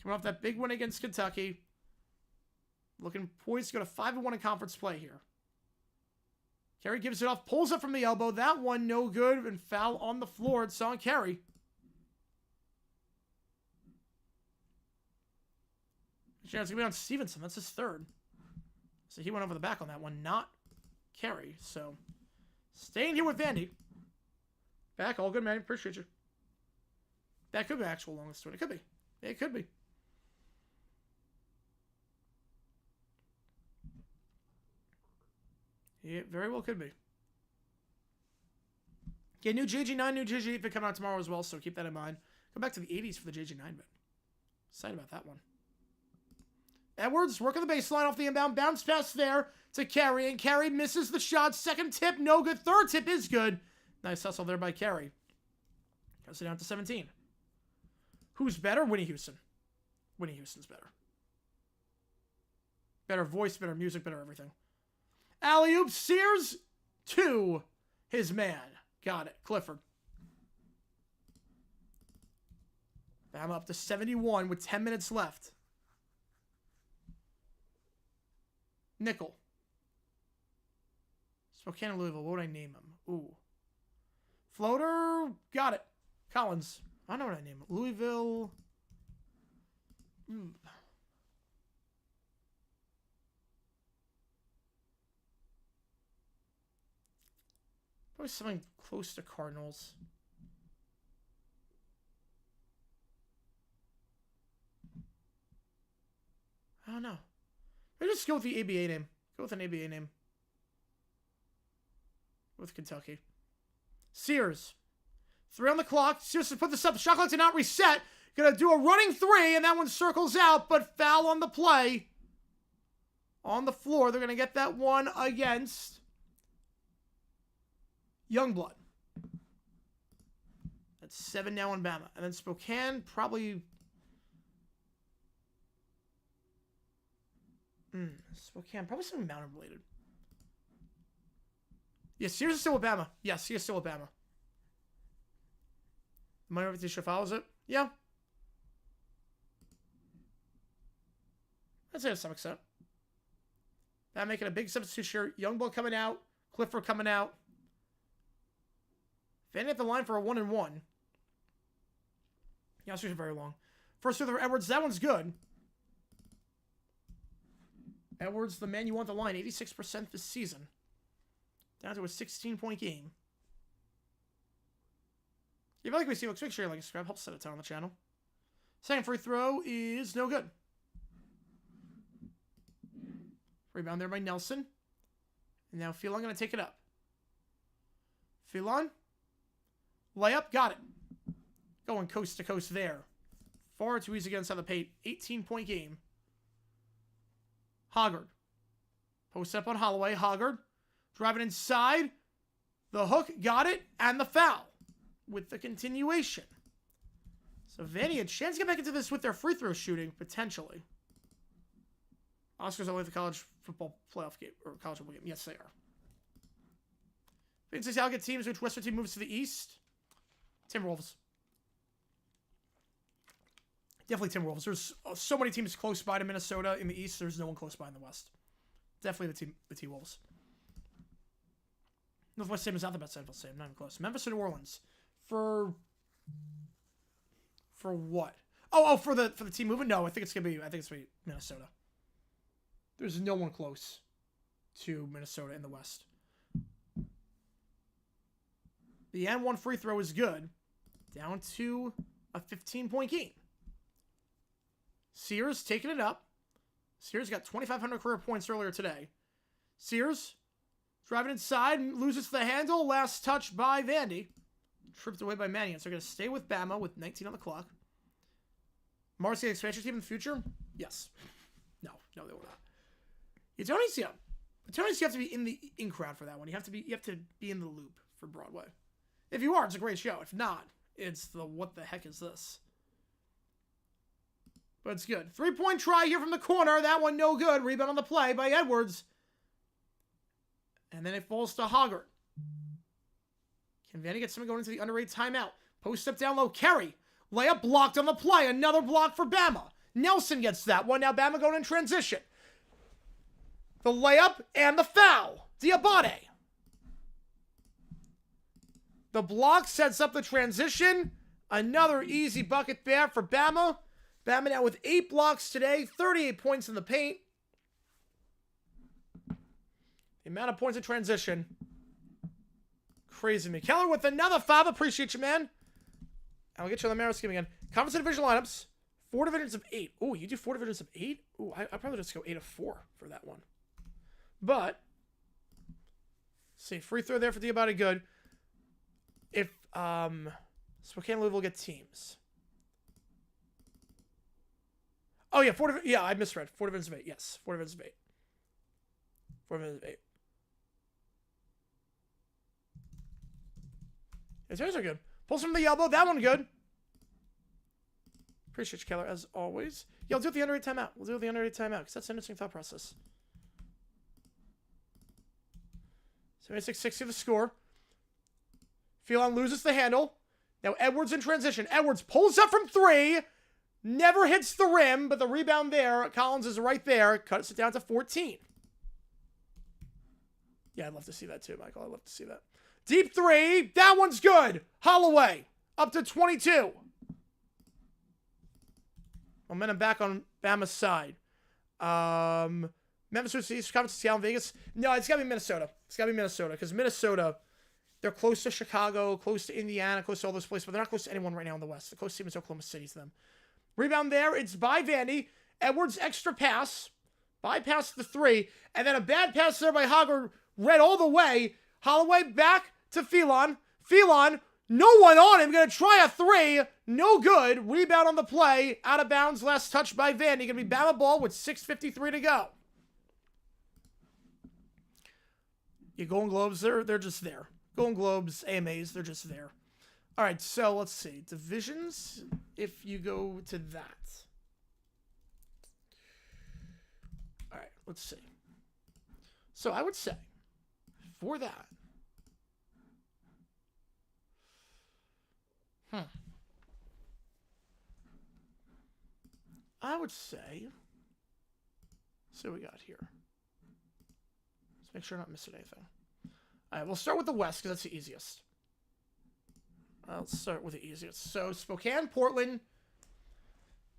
coming off that big win against Kentucky. Looking poised to go to 5-1 in conference play here. Carey gives it off, pulls up from the elbow. That one no good, and foul on the floor. It's on Carey. It's going to be on Stevenson. That's his third. So he went over the back on that one, not Carey. So staying here with Vandy. Back, all good, man. Appreciate you. That could be actual longest one. It could be. It could be. It very well could be. Yeah, new JG9, new JG8 coming out tomorrow as well, so keep that in mind. Go back to the 80s for the JG9 bit. Excited about that one. Edwards working the baseline off the inbound. Bounce pass there to Carey, and Carey misses the shot. Second tip, no good. Third tip is good. Nice hustle there by Carey. Goes it down to 17. Who's better? Winnie Houston. Winnie Houston's better. Better voice, better music, better everything. Alley-oop, Sears to his man. Got it. Clifford. I'm up to 71 with 10 minutes left. Nickel. Spokane and Louisville. What would I name him? Ooh. Floater. Got it. Collins. I don't know what I name him. Louisville. Probably something close to Cardinals. I don't know. Maybe just go with the ABA name. Go with an ABA name. With Kentucky. Sears. 3 on the clock. Sears to put this up. The shot clock did not reset. Gonna do a running 3, and that one circles out, but foul on the play. On the floor. They're gonna get that one against Youngblood. That's 7 now on Bama. And then Spokane probably... Spokane, probably something mountain related. Yeah, Sears is still with Bama. Yeah, Sears is still with Bama. Money over to follows it? Yeah. I'd say to some extent. Bama making a big substitute here. Youngblood coming out. Clifford coming out. Vandy at the line for a 1-and-1. Yeah, it's very long. First with Edwards. That one's good. Edwards, the man you want the line. 86% this season. Down to a 16-point game. If you like what we see, make sure you like and subscribe. Help set a tone on the channel. Second free throw is no good. Rebound there by Nelson. And now Phelan going to take it up. Phelan. Layup. Got it. Going coast to coast there. Far too easy against the paint. 18-point game. Hoggard. Post up on Holloway. Hoggard. Driving inside. The hook. Got it. And the foul. With the continuation. So Vandy a chance to get back into this with their free throw shooting. Potentially. Oscars only the college football playoff game. Or college football game. Yes, they are. Vince's how get teams which Western team moves to the east. Timberwolves. Definitely Timberwolves. There's so many teams close by to Minnesota in the east. There's no one close by in the west. Definitely the T-Wolves. Northwest Sam is not the best NFL Sam. Not even close. Memphis or New Orleans. For what? Oh, for the team moving? No, I think it's gonna be Minnesota. There's no one close to Minnesota in the west. The N1 free throw is good. Down to a 15-point game. Sears taking it up. Sears got 2,500 career points earlier today. Sears driving inside, loses the handle. Last touch by Vandy. Tripped away by Mannion. So they're going to stay with Bama with 19 on the clock. Marcy expansion team in the future? Yes. No, they will not. It's only you have to be in the in crowd for that one. You have to be in the loop for Broadway. If you are, it's a great show. If not, it's the what the heck is this? But it's good. 3-point try here from the corner. That one no good. Rebound on the play by Edwards. And then it falls to Hoggart. Can Vandy get someone going into the underrated timeout? Post up down low. Carey. Layup blocked on the play. Another block for Bama. Nelson gets that one. Now Bama going in transition. The layup and the foul. Diabate. The block sets up the transition. Another easy bucket there for Bama. Bama now with 8 blocks today. 38 points in the paint. The amount of points in transition. crazy to me. Keller with another 5. Appreciate you, man. I'll get you on the Marrow scheme again. Conference and division lineups. 4 divisions of 8. Oh, you do 4 divisions of 8? Oh, I probably just go 8 of 4 for that one. But, see, free throw there for Diabate, good. If, Spokane Louisville get teams. Oh, yeah, I misread. 4 divisions of 8. Yes, 4 divisions of 8. 4 divisions of 8. His hairs are good. Pulls from the elbow. That one good. Appreciate you, Keller, as always. Yeah, we'll do it the under 8 timeout. We'll do it the under 8 timeout, because that's an interesting thought process. 76-60 the score. Phelan loses the handle. Now Edwards in transition. Edwards pulls up from 3. Never hits the rim, but the rebound there. Collins is right there. Cuts it down to 14. Yeah, I'd love to see that too, Michael. I'd love to see that. Deep 3. That one's good. Holloway up to 22. Momentum back on Bama's side. Memphis versus East Conference, Seattle, Vegas. No, it's got to be Minnesota. It's got to be Minnesota because Minnesota, they're close to Chicago, close to Indiana, close to all those places, but they're not close to anyone right now in the West. The closest team is Oklahoma City to them. Rebound there. It's by Vandy. Edwards extra pass. Bypass the 3. And then a bad pass there by Hogger. Read all the way. Holloway back to Phelan. Phelan, no one on him. Going to try a 3. No good. Rebound on the play. Out of bounds. Last touch by Vandy. Going to be Bama ball with 6:53 to go. Your Golden Globes, they're just there. Golden Globes, AMAs, they're just there. All right, so let's see. Divisions, if you go to that. All right, let's see. So I would say, for that, I would say, so what we got here. Let's make sure I'm not missing anything. All right, we'll start with the West because that's the easiest. Let's start with the easiest. So Spokane, Portland,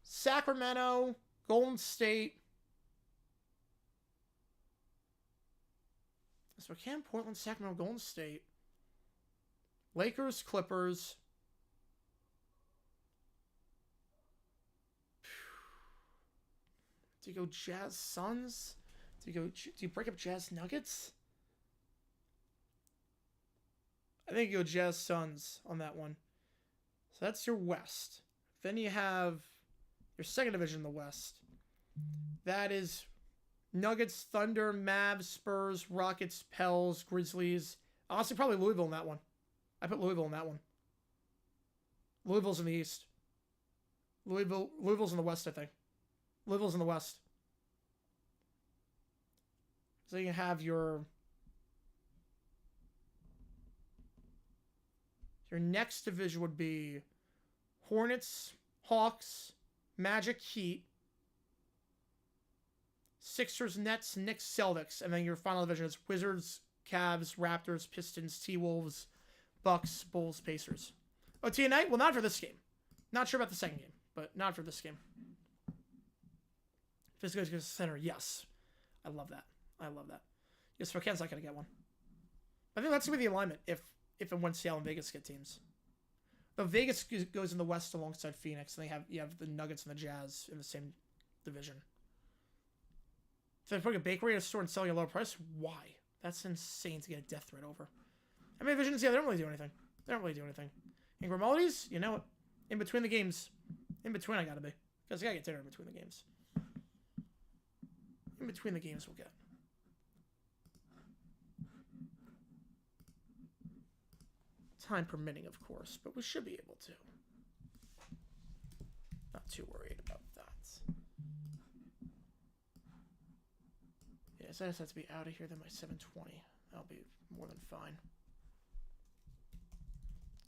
Sacramento, Golden State. Spokane, Portland, Sacramento, Golden State. Lakers, Clippers. Do you go Jazz, Suns? Do you break up Jazz, Nuggets? I think you go Jazz, Suns on that one. So that's your West. Then you have your second division in the West. That is Nuggets, Thunder, Mavs, Spurs, Rockets, Pels, Grizzlies. Honestly, probably Louisville in that one. I put Louisville in that one. Louisville's in the East. Louisville's in the West, I think. Louisville's in the West. So you have your next division would be Hornets, Hawks, Magic, Heat, Sixers, Nets, Knicks, Celtics, and then your final division is Wizards, Cavs, Raptors, Pistons, T-Wolves, Bucks, Bulls, Pacers. OT night? Well, not for this game. Not sure about the second game, but not for this game. Physical center, yes. I love that. I love that. Yes, Spokane's not going to get one. I think that's going to be the alignment if and when Seattle and Vegas get teams. But Vegas goes in the West alongside Phoenix, and you have the Nuggets and the Jazz in the same division. If they're putting a bakery in a store and selling a lower price, why? That's insane to get a death threat over. How many divisions? Yeah, they don't really do anything. Ingram Melodies, you know what? In between the games. In between I gotta be. Because I gotta get dinner in between the games. In between the games we'll get. Time permitting, of course, but we should be able to. Not too worried about that. Yeah, so I just have to be out of here then by 7:20. That'll be more than fine.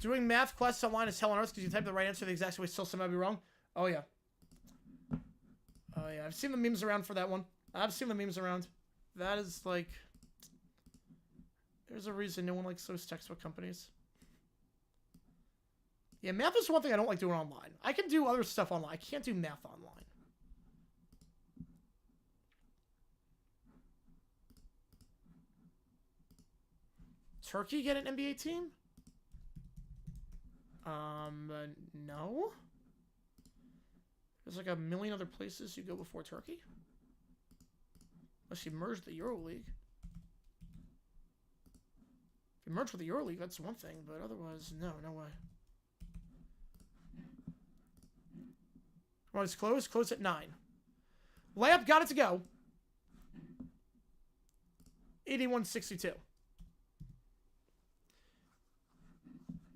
Doing math quests online is hell on earth because you type the right answer the exact way, still somehow be wrong. Oh yeah. Oh yeah, I've seen the memes around for that one. I've seen the memes around. That is like, there's a reason no one likes those textbook companies. Yeah, math is one thing I don't like doing online. I can do other stuff online. I can't do math online. Turkey get an NBA team? No. There's like a million other places you go before Turkey. Unless you merge the EuroLeague. If you merge with the EuroLeague, that's one thing, but otherwise, no way. Well, it's closed. Closed at 9. Layup, got it to go. 81-62.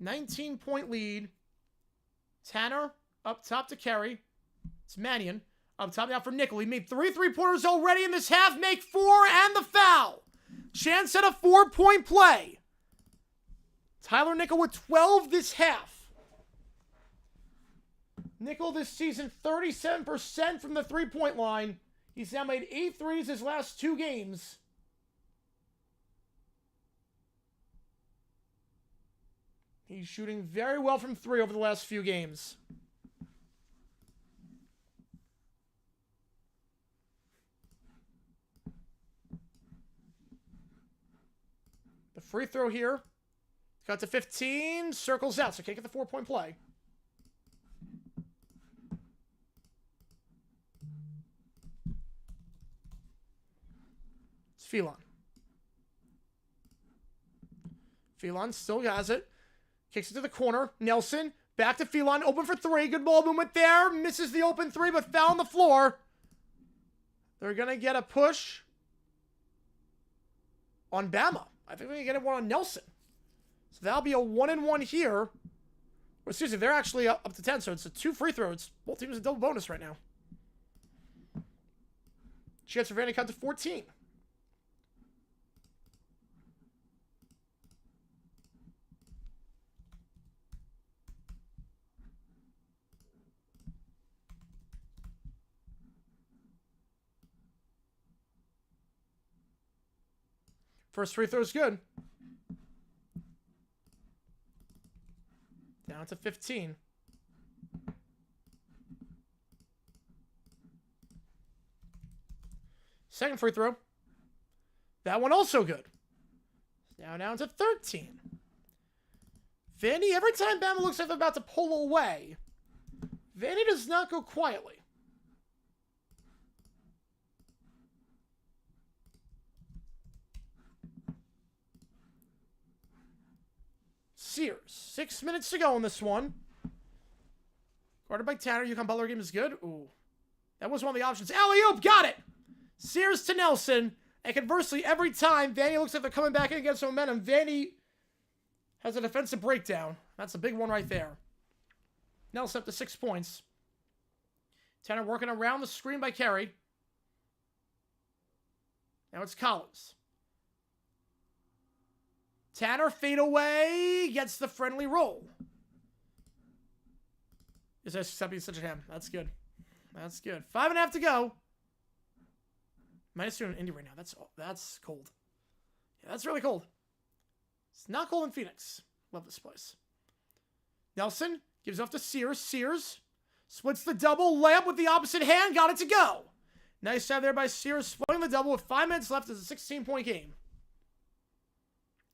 19-point lead. Tanner up top to Kerry. It's Mannion up top now for Nickel. He made 3 3-pointers already in this half. Make 4 and the foul. Chance at a 4-point play. Tyler Nickel with 12 this half. Nickel this season 37% from the 3-point line. He's now made 8 threes his last 2 games. He's shooting very well from 3 over the last few games. The free throw here. Got to 15. Circles out, so can't get the 4-point play. It's Phelan. Phelan still has it. Kicks it to the corner. Nelson. Back to Phelan. Open for 3. Good ball movement there. Misses the open 3, but foul on the floor. They're going to get a push on Bama. I think they're going to get one on Nelson. So that'll be a 1-and-1 here. Well, excuse me, they're actually up to 10, so it's a 2 free throws. Both teams a double bonus right now. Chance for Vanderbilt to 14. First free throw is good. Down to 15. Second free throw. That one also good. Now down to 13. Vandy, every time Bama looks like they're about to pull away, Vandy does not go quietly. Sears. 6 minutes to go in this one. Guarded by Tanner. UConn Butler game is good. Ooh. That was one of the options. Alley-oop. Got it. Sears to Nelson. And conversely, every time Vandy looks like they're coming back in against momentum, Vandy has a defensive breakdown. That's a big one right there. Nelson up to 6 points. Tanner working around the screen by Kerry. Now it's Collins. Tanner fade away, gets the friendly roll. Is that accepting such a ham? That's good. That's good. 5.5 to go. -2 in Indy right now. That's cold. Yeah, that's really cold. It's not cold in Phoenix. Love this place. Nelson gives off to Sears. Sears splits the double. Layup with the opposite hand. Got it to go. Nice job there by Sears. Splitting the double with 5 minutes left. It's a 16-point game.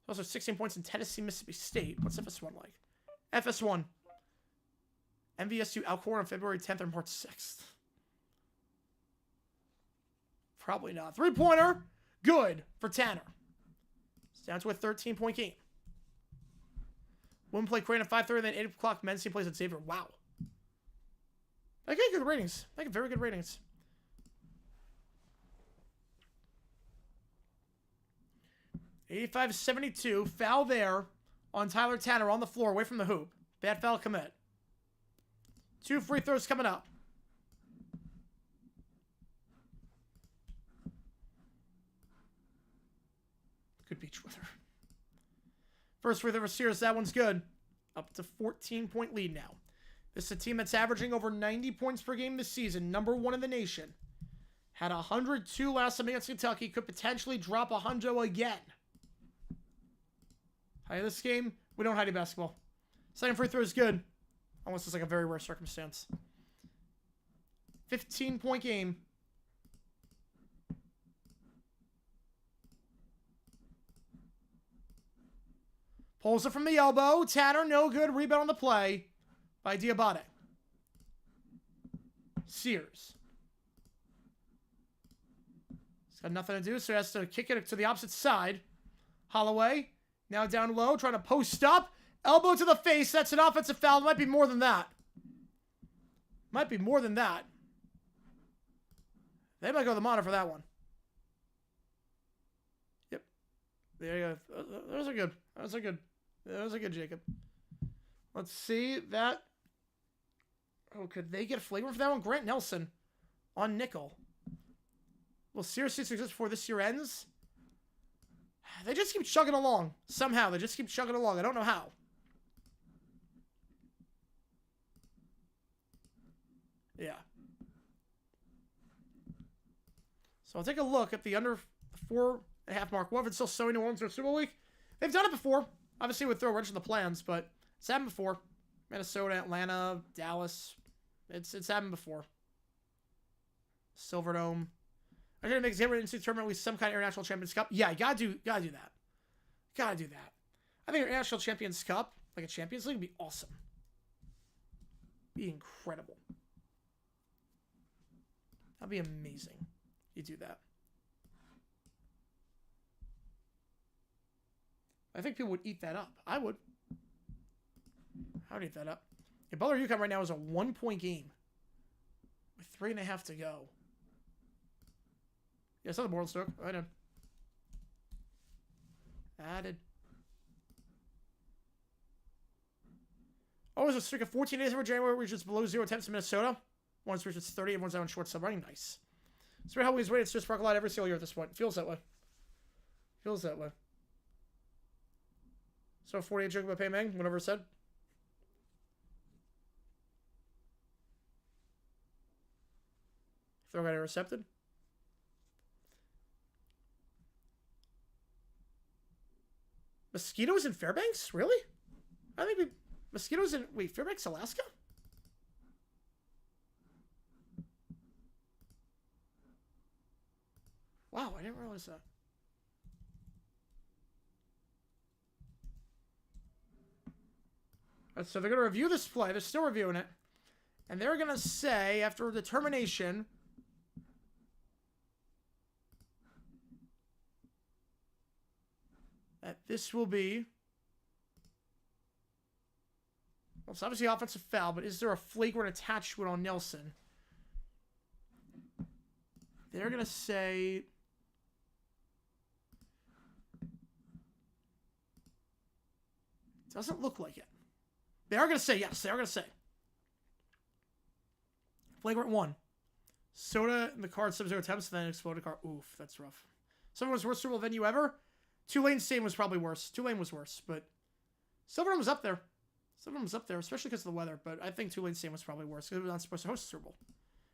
Also 16 points in Tennessee, Mississippi State. What's FS1 like? FS1. MVSU Alcorn on February 10th or March 6th. Probably not. 3-pointer. Good for Tanner. It's down to a 13-point game. Women play Crane at 5:30, then 8 o'clock. Men's team plays at Xavier. Wow. They get good ratings. They get very good ratings. $85-72. Foul there on Tyler Tanner on the floor, away from the hoop. Bad foul commit. 2 free throws coming up. Good beach weather. First free throw for Sears. That one's good. Up to 14-point lead now. This is a team that's averaging over 90 points per game this season. Number 1 in the nation. Had 102 last time against Kentucky. Could potentially drop 100 again. Hi, this game, we don't hide basketball. Second free throw is good. Almost is like a very rare circumstance. 15-point game. Pulls it from the elbow. Tanner, no good. Rebound on the play by Diabate. Sears. He's got nothing to do, so he has to kick it to the opposite side. Holloway, now down low, trying to post up. Elbow to the face. That's an offensive foul. Might be more than that. Might be more than that. They might go to the monitor for that one. Yep. There you go. Those are good. Those are good. Those are good, Jacob. Let's see that. Oh, could they get a flagrant for that one? Grant Nelson on nickel. Will seriously exist before this year ends? They just keep chugging along. Somehow, they just keep chugging along. I don't know how. Yeah. So I'll take a look at the under 4.5 mark. What if it's still so New Orleans or Super Bowl week? They've done it before. Obviously, it would throw a wrench in the plans, but it's happened before. Minnesota, Atlanta, Dallas. It's happened before. Silverdome. I'm gonna make a tournament at least some kind of International Champions Cup. Yeah, you gotta do that. Gotta do that. I think International Champions Cup, like a Champions League, would be awesome. Be incredible. That'd be amazing. You do that. I think people would eat that up. I would. I would eat that up. Yeah, Butler UConn right now is a 1-point game with 3.5 to go. Yeah, it's not the moral stroke. I know. Added. Oh, there's a streak of 14 days over January, which is below 0 attempts in Minnesota. One's reached 30 and one's out on short sub running. Nice. It's very helpful. He's rated to sparkle out every single year at this point. Feels that way. Feels that way. So 48 joke about Pei Meng, whatever it said. Throw got intercepted. Mosquitoes in Fairbanks? Really? I think we... Mosquitoes in... Wait, Fairbanks, Alaska? Wow, I didn't realize that. So they're going to review this play. They're still reviewing it. And they're going to say, after determination... that this will be... Well, it's obviously offensive foul, but is there a flagrant attachment on Nelson? They're going to say... Doesn't look like it. They are going to say yes. They are going to say. Flagrant 1. Soda in the card, sub-0 attempts, and then exploded car. Oof, that's rough. Someone's worst Super Bowl venue ever? Tulane Stadium was probably worse. Tulane was worse, but Silverton was up there. Silverton was up there, especially because of the weather, but I think Tulane Stadium was probably worse because it was not supposed to host the Super Bowl.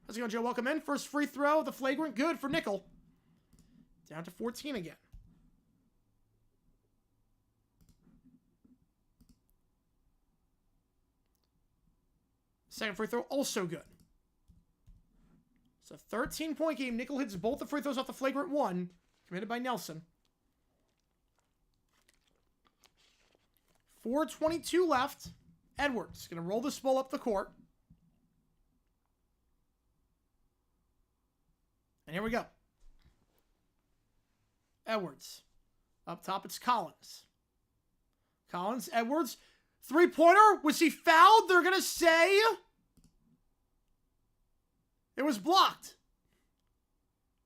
How's it going, Joe? Welcome in. First free throw, the flagrant, good for Nickel. Down to 14 again. Second free throw, also good. It's a 13-point game. Nickel hits both the free throws off the flagrant 1, committed by Nelson. 4:22 left. Edwards going to roll this ball up the court. And here we go. Edwards. Up top, it's Collins. Collins, Edwards. Three-pointer. Was he fouled? They're going to say it was blocked.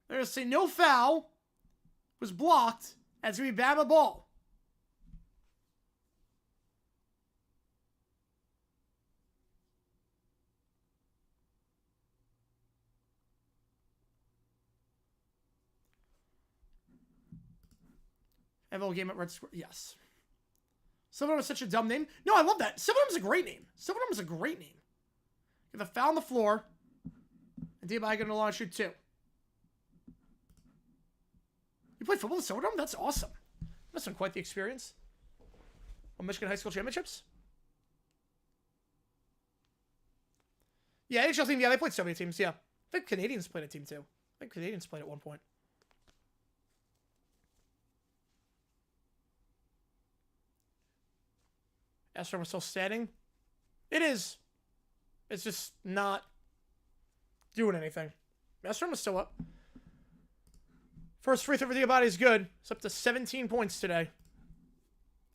They're going to say no foul. It was blocked. That's going to be Bama ball. Evo game at Red Square. Yes. Silverton is such a dumb name. No, I love that. Silverton is a great name. Silverton is a great name. Get the foul on the floor. And Diabate going to launch shoot 2. You play football in Silverton? That's awesome. That's been quite the experience. On Michigan High School Championships? Yeah, NHL team. Yeah, they played so many teams. Yeah. I think Canadians played a team too. I think Canadians played at one point. Astrodome is still standing. It is. It's just not doing anything. Astrodome is still up. First free throw for Diabate is good. It's up to 17 points today.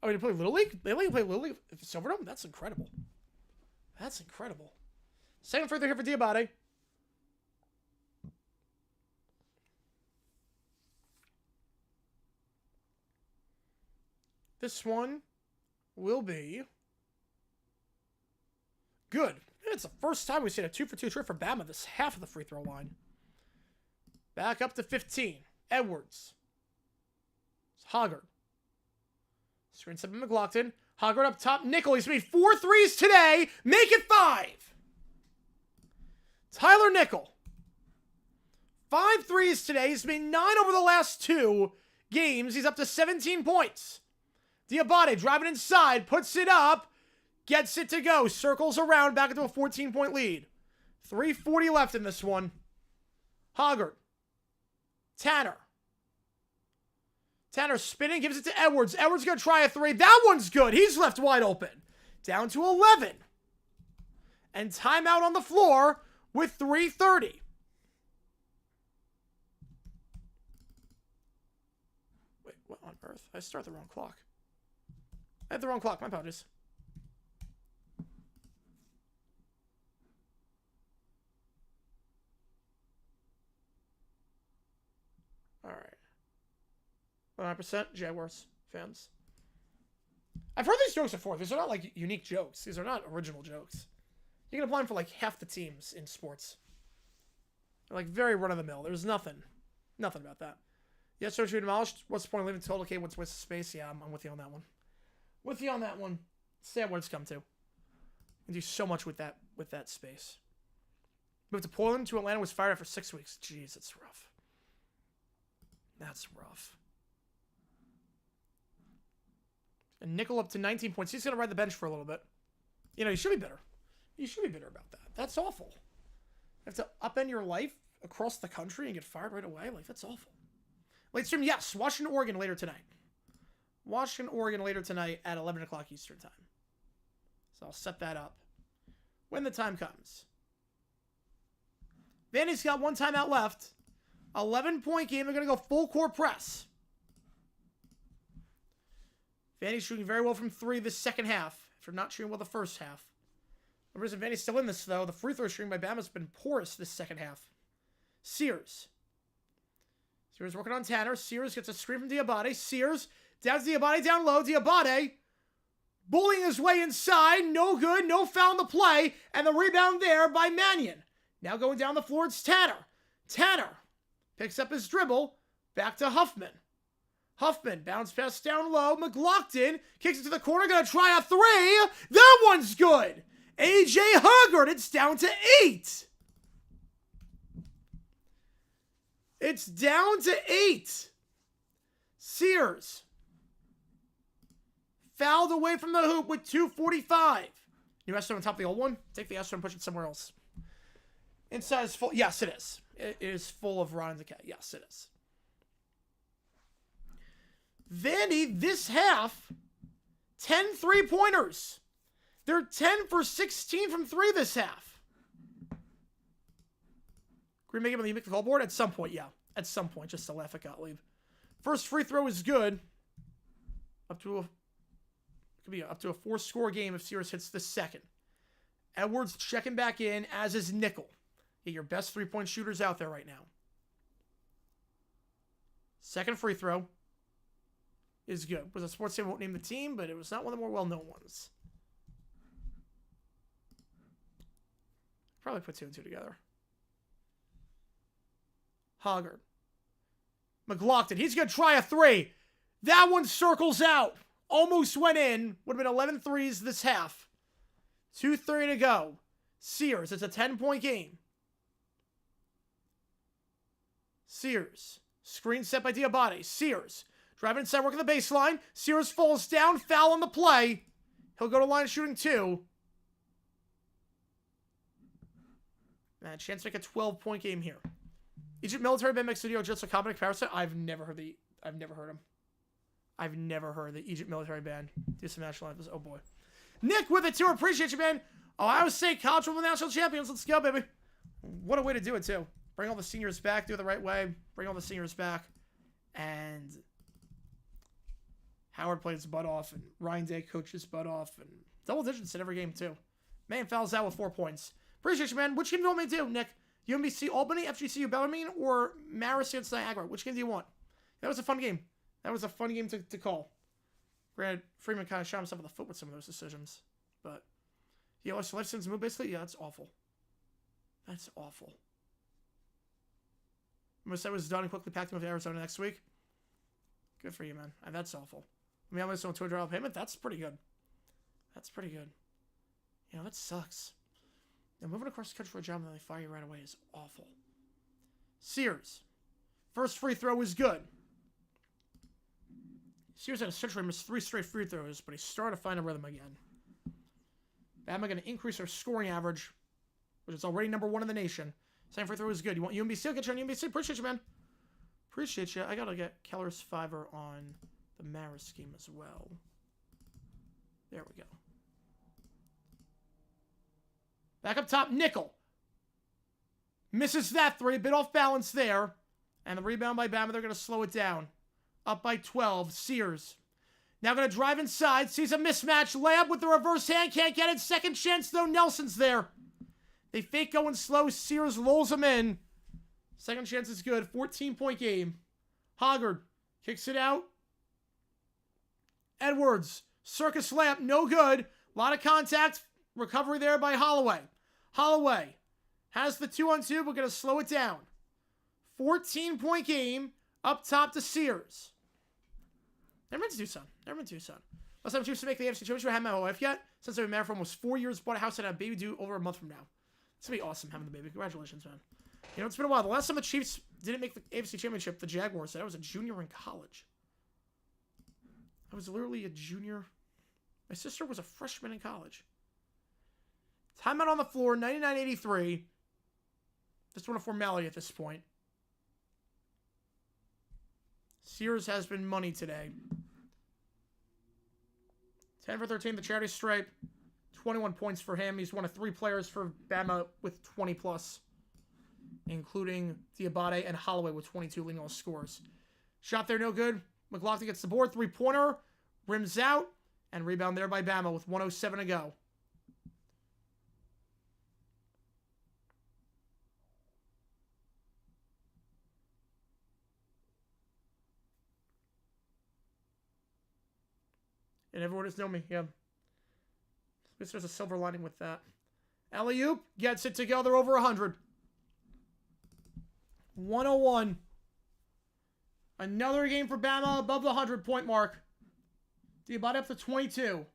Oh, you play Little League? They let you play Little League at the Silverdome? That's incredible. That's incredible. Second free throw here for Diabate. This one will be good. It's the first time we've seen a 2-for-2 trip for Bama this half of the free throw line. Back up to 15. Edwards. It's Hoggard. Screen set by McLaughlin. Hoggard up top. Nickel. He's made 4 threes today. Make it 5. Tyler Nickel. 5 threes today. He's made 9 over the last 2 games. He's up to 17 points. Diabate driving inside. Puts it up. Gets it to go. Circles around. Back into a 14-point lead. 3:40 left in this one. Hoggard. Tanner. Tanner spinning, gives it to Edwards. Edwards going to try a 3. That one's good. He's left wide open. Down to 11. And timeout on the floor with 3:30. Wait, what on earth? I started the wrong clock. I had the wrong clock. My apologies. All right. 100% Jaguars fans. I've heard these jokes before. These are not like unique jokes. These are not original jokes. You can apply them for like half the teams in sports. They're like very run-of-the-mill. There's nothing about that. Yes, so should be demolished. What's the point of leaving total? Okay, what's waste of space? Yeah, I'm with you on that one. With you on that one. Sad what it's come to. And do so much with that space. Moved to Portland to Atlanta, was fired after 6 weeks. Jeez, it's rough. That's rough. And Nickel up to 19 points. He's going to ride the bench for a little bit. You know, you should be bitter. You should be bitter about that. That's awful. You have to upend your life across the country and get fired right away. Like, that's awful. Late stream, yes. Washington, Oregon later tonight. Washington, Oregon later tonight at 11 o'clock Eastern time. So I'll set that up when the time comes. Vandy's got 1 timeout left. 11-point game. They're going to go full court press. Vandy's shooting very well from 3 this second half after not shooting well the first half. The reason Vandy's still in this, though, the free throw shooting by Bama has been porous this second half. Sears working on Tanner. Sears gets a screen from Diabate. Sears down to Diabate, down low. Diabate bullying his way inside. No good. No foul in the play. And the rebound there by Mannion. Now going down the floor, it's Tanner. Tanner picks up his dribble. Back to Huffman. Huffman bounce pass down low. McLaughlin kicks it to the corner. Going to try a 3. That one's good. A.J. Hoggard. It's down to 8. It's down to 8. Sears fouled away from the hoop with 2:45. New Astro on top of the old one. Take the Astro and push it somewhere else. Inside is full. Yes, it is. It is full of Ron Decay. Yes, it is. Vandy, this half, 10 3-pointers. They're 10 for 16 from 3 this half. Green Bay game on the call board? At some point, yeah. At some point, just to laugh at Gottlieb. First free throw is good. Could be up to a 4-score game if Sears hits the second. Edwards checking back in, as is Nickel. Get your best 3-point shooters out there right now. Second free throw is good. Was a sports team, won't name the team, but it was not one of the more well-known ones. Probably put 2 and 2 together. Hoggard. McLaughlin. He's going to try a 3. That one circles out. Almost went in. Would have been 11 threes this half. 2:30 to go. Sears. It's a 10-point game. Sears. Screen set by Diabate. Sears. Driving inside, working the baseline. Sears falls down. Foul on the play. He'll go to line shooting 2. Man, chance to make a 12-point game here. Egypt military band makes studio just a common comparison. I've never heard him. I've never heard the Egypt military band do some national anthems. Oh boy. Nick with it too. Appreciate you, man. Ohio State college football national champions. Let's go, baby. What a way to do it too. Bring all the seniors back. Do it the right way. Bring all the seniors back. And Howard played his butt off, and Ryan Day coached his butt off, and double digits in every game too. Man fouls out with 4 points. Appreciate you, man. Which game do you want me to do, Nick? UMBC Albany, FGCU Bellarmine, or Marist against Niagara? Which game do you want? That was a fun game. That was a fun game to call. Granted, Freeman kind of shot himself in the foot with some of those decisions. But, yeah, so left move, basically? Yeah, that's awful. That's awful. Most was done and quickly packed him with Arizona next week. Good for you, man. That's awful. I mean, I'm going to $200 payment. That's pretty good. That's pretty good. You know, that sucks. Now, moving across the country for a job and then they fire you right away is awful. Sears. First free throw was good. Sears had a stretch where he missed 3 straight free throws, but he started to find a rhythm again. Bama going to increase their scoring average, which is already number 1 in the nation. Same free throw is good. You want UMBC? I'll get you on UMBC. Appreciate you, man. Appreciate you. I got to get Keller's Fiver on the Marist scheme as well. There we go. Back up top, Nickel. Misses that 3. Bit off balance there. And the rebound by Bama, they're going to slow it down. Up by 12. Sears. Now going to drive inside. Sees a mismatch. Layup with the reverse hand. Can't get it. Second chance, though. Nelson's there. They fake going slow. Sears rolls him in. Second chance is good. 14-point game. Hoggard kicks it out. Edwards. Circus layup. No good. A lot of contact. Recovery there by Holloway. Holloway has the 2-on-2. We're going to slow it down. 14-point game. Up top to Sears. Never been to Tucson. Last time I used to make the AFC Championship, I haven't met my wife yet. Since I've been married for almost 4 years, bought a house and had a baby due over a month from now. It's going to be awesome having the baby. Congratulations, man. You know, it's been a while. The last time the Chiefs didn't make the AFC Championship, the Jaguars, I was a junior in college. I was literally a junior. My sister was a freshman in college. Timeout on the floor, 99-83. Just want a formality at this point. Sears has been money today. 10 for 13, the charity stripe. 21 points for him. He's one of 3 players for Bama with 20+, including Diabate and Holloway with 22 leading all scores. Shot there, no good. McLaughlin gets the board. 3-pointer. Rims out. And rebound there by Bama with 1:07 to go. And everyone just know me, yeah. At least there's a silver lining with that. Alley-oop gets it to go. They're over 100. 101. Another game for Bama above the 100-point mark. Diabate up to 22.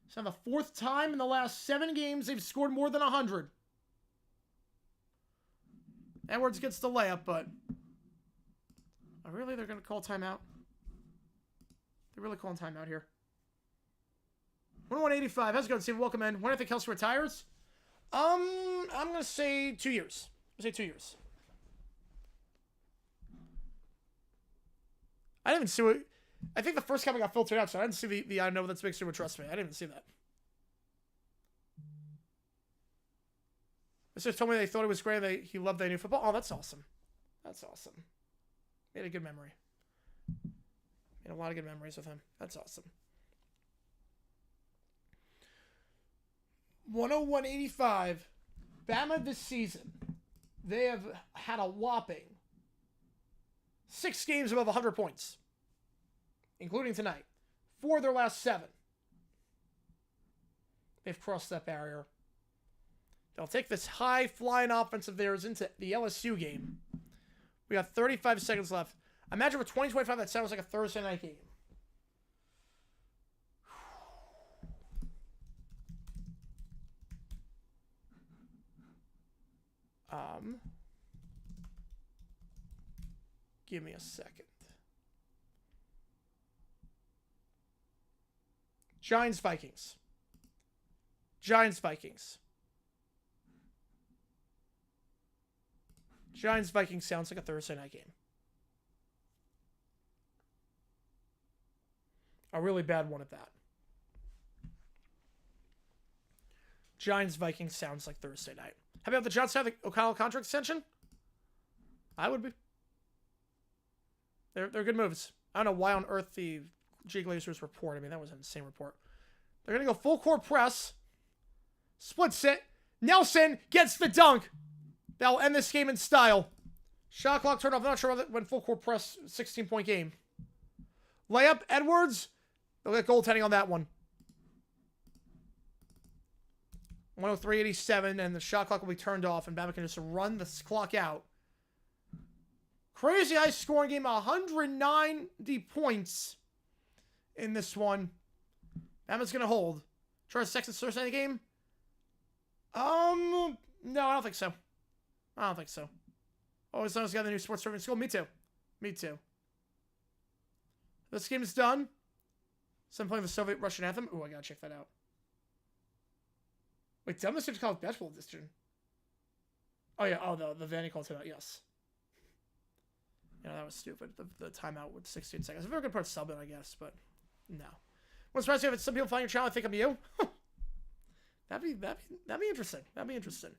It's now the 4th time in the last 7 games they've scored more than 100. Edwards gets the layup, but... Oh, really? They're going to call timeout? They're really calling timeout here. 101.85. How's it going, Steve? Welcome in. When do I think Kelsey retires? I'm going to say 2 years. I'm going to say 2 years. I didn't even see what... I think the first comment got filtered out, so I didn't see the I know that's big super trust me. I didn't even see that. This just told me they thought it was great. He loved their new football. Oh, that's awesome. That's awesome. Made a good memory. Made a lot of good memories with him. That's awesome. 101.85. Bama this season. They have had a whopping 6 games above 100 points. Including tonight. 4 of their last 7. They've crossed that barrier. They'll take this high-flying offense of theirs into the LSU game. We got 35 seconds left. Imagine for 2025 that sounds like a Thursday night game. Give me a second. Giants, Vikings. Giants, Vikings. Giants, Vikings sounds like a Thursday night game. A really bad one at that. Giants-Vikings sounds like Thursday night. How about the Giants have the O'Connell contract extension? I would be. They're good moves. I don't know why on earth the G Glazers report. I mean, that was an insane report. They're going to go full court press. Splits it. Nelson gets the dunk. That'll end this game in style. Shot clock turned off. I'm not sure when full court press, 16-point game. Layup, Edwards. They'll get goaltending on that one. 103.87, and the shot clock will be turned off, and Bama can just run the clock out. Crazy high scoring game, 190 points in this one. Bama's going to hold. Try a second Thursday night game? No, I don't think so. I don't think so. Oh, as long as you got the new sports serving school? Me too. Me too. This game is done. So I'm playing the Soviet Russian anthem. Ooh, I gotta check that out. Wait, did I miss college basketball edition? Oh, yeah. Oh, the Vandy call timeout. Yes. Yeah, that was stupid. The timeout with 16 seconds. A very good part of subbing, I guess, but no. I'm surprised if some people find your channel and think I'm you. That'd be interesting. That'd be interesting.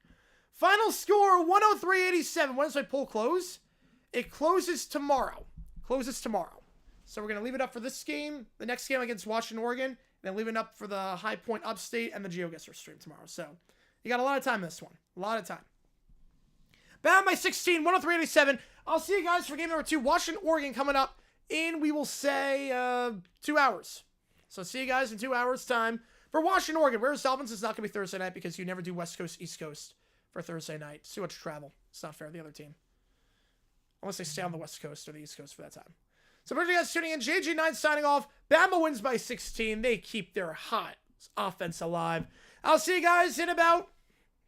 Final score, 103.87. When does my poll close? It closes tomorrow. So we're going to leave it up for this game, the next game against Washington, Oregon, and then leave it up for the High Point Upstate and the GeoGuessr stream tomorrow. So you got a lot of time in this one. A lot of time. Bound by 16, 103.87. I'll see you guys for game number 2, Washington, Oregon, coming up in, we will say, 2 hours. So see you guys in 2 hours' time. For Washington, Oregon, where's Dolphins? It's not going to be Thursday night because you never do West Coast, East Coast for Thursday night. It's too much travel. It's not fair to the other team. Unless they stay on the West Coast or the East Coast for that time. So for you guys tuning in, JG9 signing off. Bama wins by 16. They keep their hot offense alive. I'll see you guys in about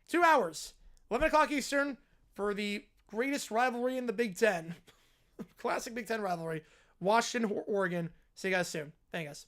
2 hours. 11 o'clock Eastern for the greatest rivalry in the Big Ten. Classic Big Ten rivalry. Washington, Oregon. See you guys soon. Thank you guys.